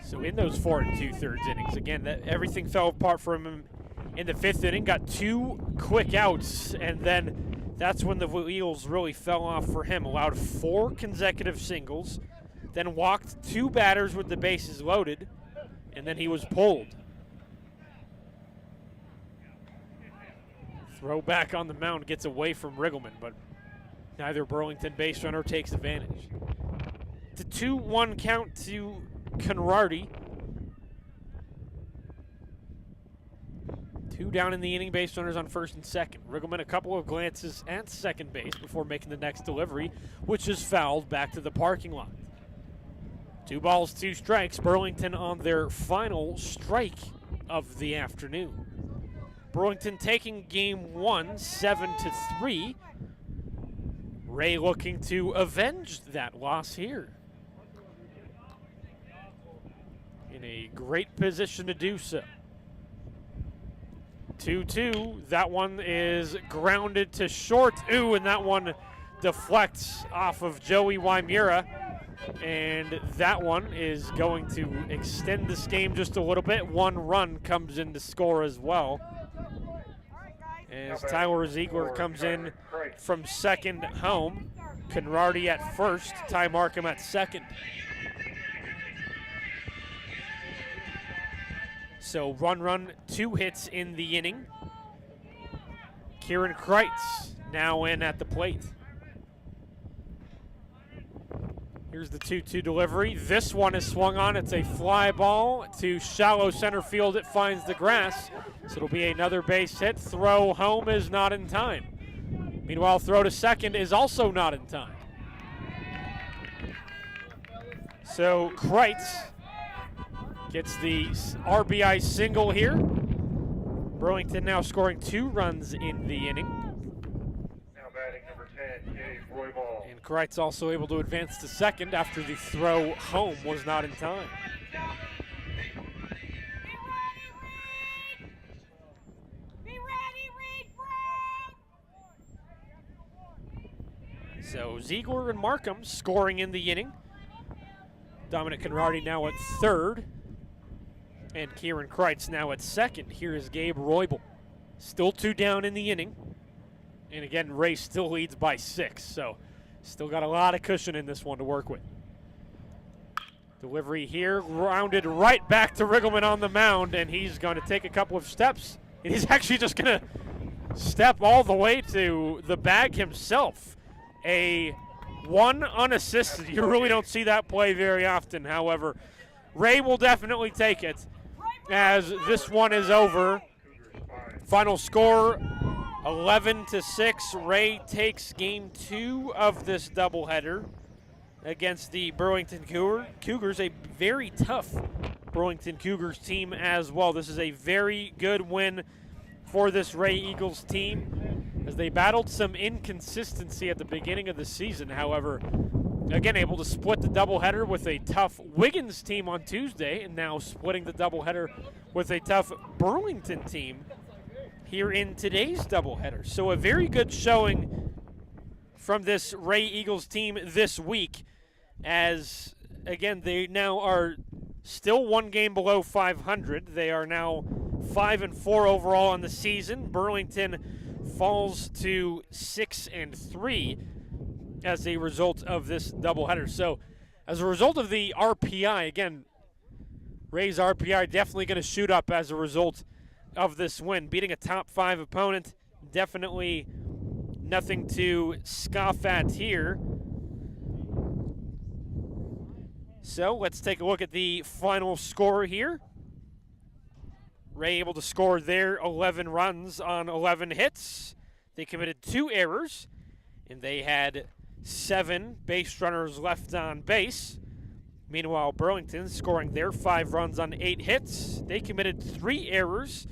So in those 4 2/3 innings, again, everything fell apart for him in the 5th inning. Got 2 quick outs, and then that's when the wheels really fell off for him. Allowed 4 consecutive singles, then walked 2 batters with the bases loaded, and then he was pulled. Throw back on the mound gets away from Riggleman, but neither Burlington base runner takes advantage. The 2-1 count to Conrarty. 2 down in the inning, base runners on first and second. Riggleman a couple of glances at second base before making the next delivery, which is fouled back to the parking lot. 2 balls, 2 strikes. Burlington on their final strike of the afternoon. Burlington taking game 1, 7-3. Wray looking to avenge that loss here. In a great position to do so. 2-2. That one is grounded to short. Ooh, and that one deflects off of Joey Wymura. And that one is going to extend this game just a little bit. 1 run comes in to score as well, as Tyler Ziegler comes in from second home. Conrarty at first, Ty Markham at second. So 1 run, 2 hits in the inning. Kieran Kreitz now in at the plate. Here's the 2-2 delivery. This one is swung on. It's a fly ball to shallow center field. It finds the grass. So it'll be another base hit. Throw home is not in time. Meanwhile, throw to second is also not in time. So Kreitz gets the RBI single here. Burlington now scoring 2 runs in the inning. Now batting number 10, Gabe Roybal. And Kreitz also able to advance to second after the throw home was not in time. So Ziegler and Markham scoring in the inning. Dominic Conradi now at third. And Kieran Kreitz now at second. Here is Gabe Roybal. Still 2 down in the inning. And again, Wray still leads by 6. So still got a lot of cushion in this one to work with. Delivery here, rounded right back to Riggleman on the mound. And he's going to take a couple of steps. And he's actually just going to step all the way to the bag himself. A 1 unassisted. You really don't see that play very often. However, Wray will definitely take it as this one is over. Final score 11-6. Wray takes game 2 of this doubleheader against the Burlington Cougars, a very tough Burlington Cougars team as well. This is a very good win for this Wray Eagles team as they battled some inconsistency at the beginning of the season. However, again, able to split the doubleheader with a tough Wiggins team on Tuesday, and now splitting the doubleheader with a tough Burlington team here in today's doubleheader. So a very good showing from this Wray Eagles team this week as, again, they now are still 1 game below 500. They are now 5-4 overall on the season. Burlington falls to 6-3 as a result of this doubleheader. So as a result of the RPI, again, Wray's RPI definitely going to shoot up as a result of this win. Beating a top 5 opponent, definitely nothing to scoff at here. So let's take a look at the final score here. Wray able to score their 11 runs on 11 hits. They committed 2 errors, and they had 7 base runners left on base. Meanwhile, Burlington scoring their 5 runs on 8 hits. They committed 3 errors,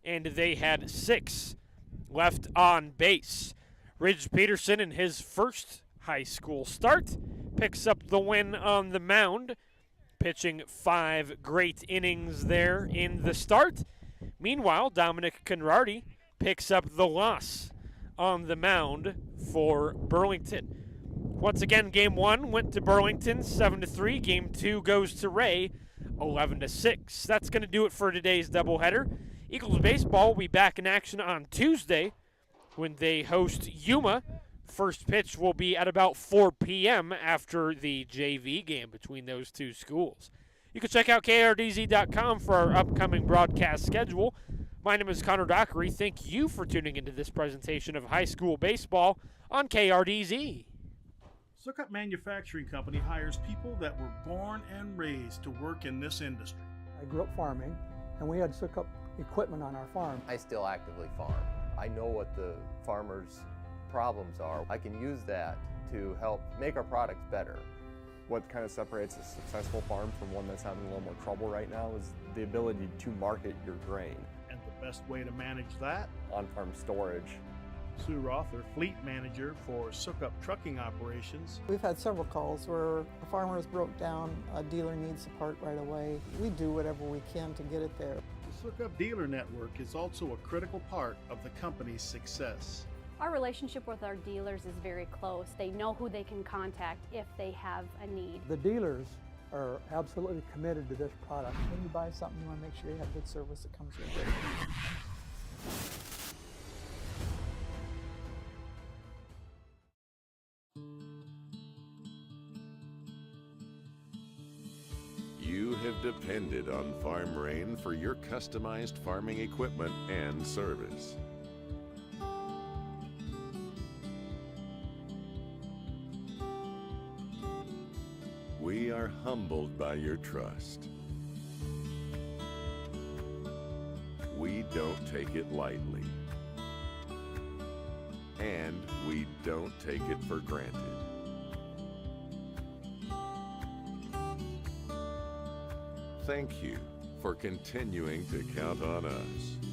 and they had 6 left on base. Ridge Peterson, in his first high school start, picks up the win on the mound, pitching 5 great innings there in the start. Meanwhile, Dominic Conradi picks up the loss on the mound for Burlington. Once again, game 1 went to Burlington, 7-3. Game 2 goes to Wray, 11-6. That's going to do it for today's doubleheader. Eagles baseball will be back in action on Tuesday when they host Yuma. First pitch will be at about 4 p.m. after the JV game between those 2 schools. You can check out KRDZ.com for our upcoming broadcast schedule. My name is Connor Dockery. Thank you for tuning into this presentation of high school baseball on KRDZ. Sukup Manufacturing Company hires people that were born and raised to work in this industry. I grew up farming, and we had Sukup equipment on our farm. I still actively farm. I know what the farmers' problems are. I can use that to help make our products better. What kind of separates a successful farm from one that's having a little more trouble right now is the ability to market your grain. And the best way to manage that? On-farm storage. Sue Rother, fleet manager for Sukup Trucking Operations. We've had several calls where a farmer has broke down, a dealer needs a part right away. We do whatever we can to get it there. The Sukup Dealer Network is also a critical part of the company's success. Our relationship with our dealers is very close. They know who they can contact if they have a need. The dealers are absolutely committed to this product. When you buy something, you want to make sure you have good service that comes with it. You have depended on Farm Rain for your customized farming equipment and service. We are humbled by your trust. We don't take it lightly. And we don't take it for granted. Thank you for continuing to count on us.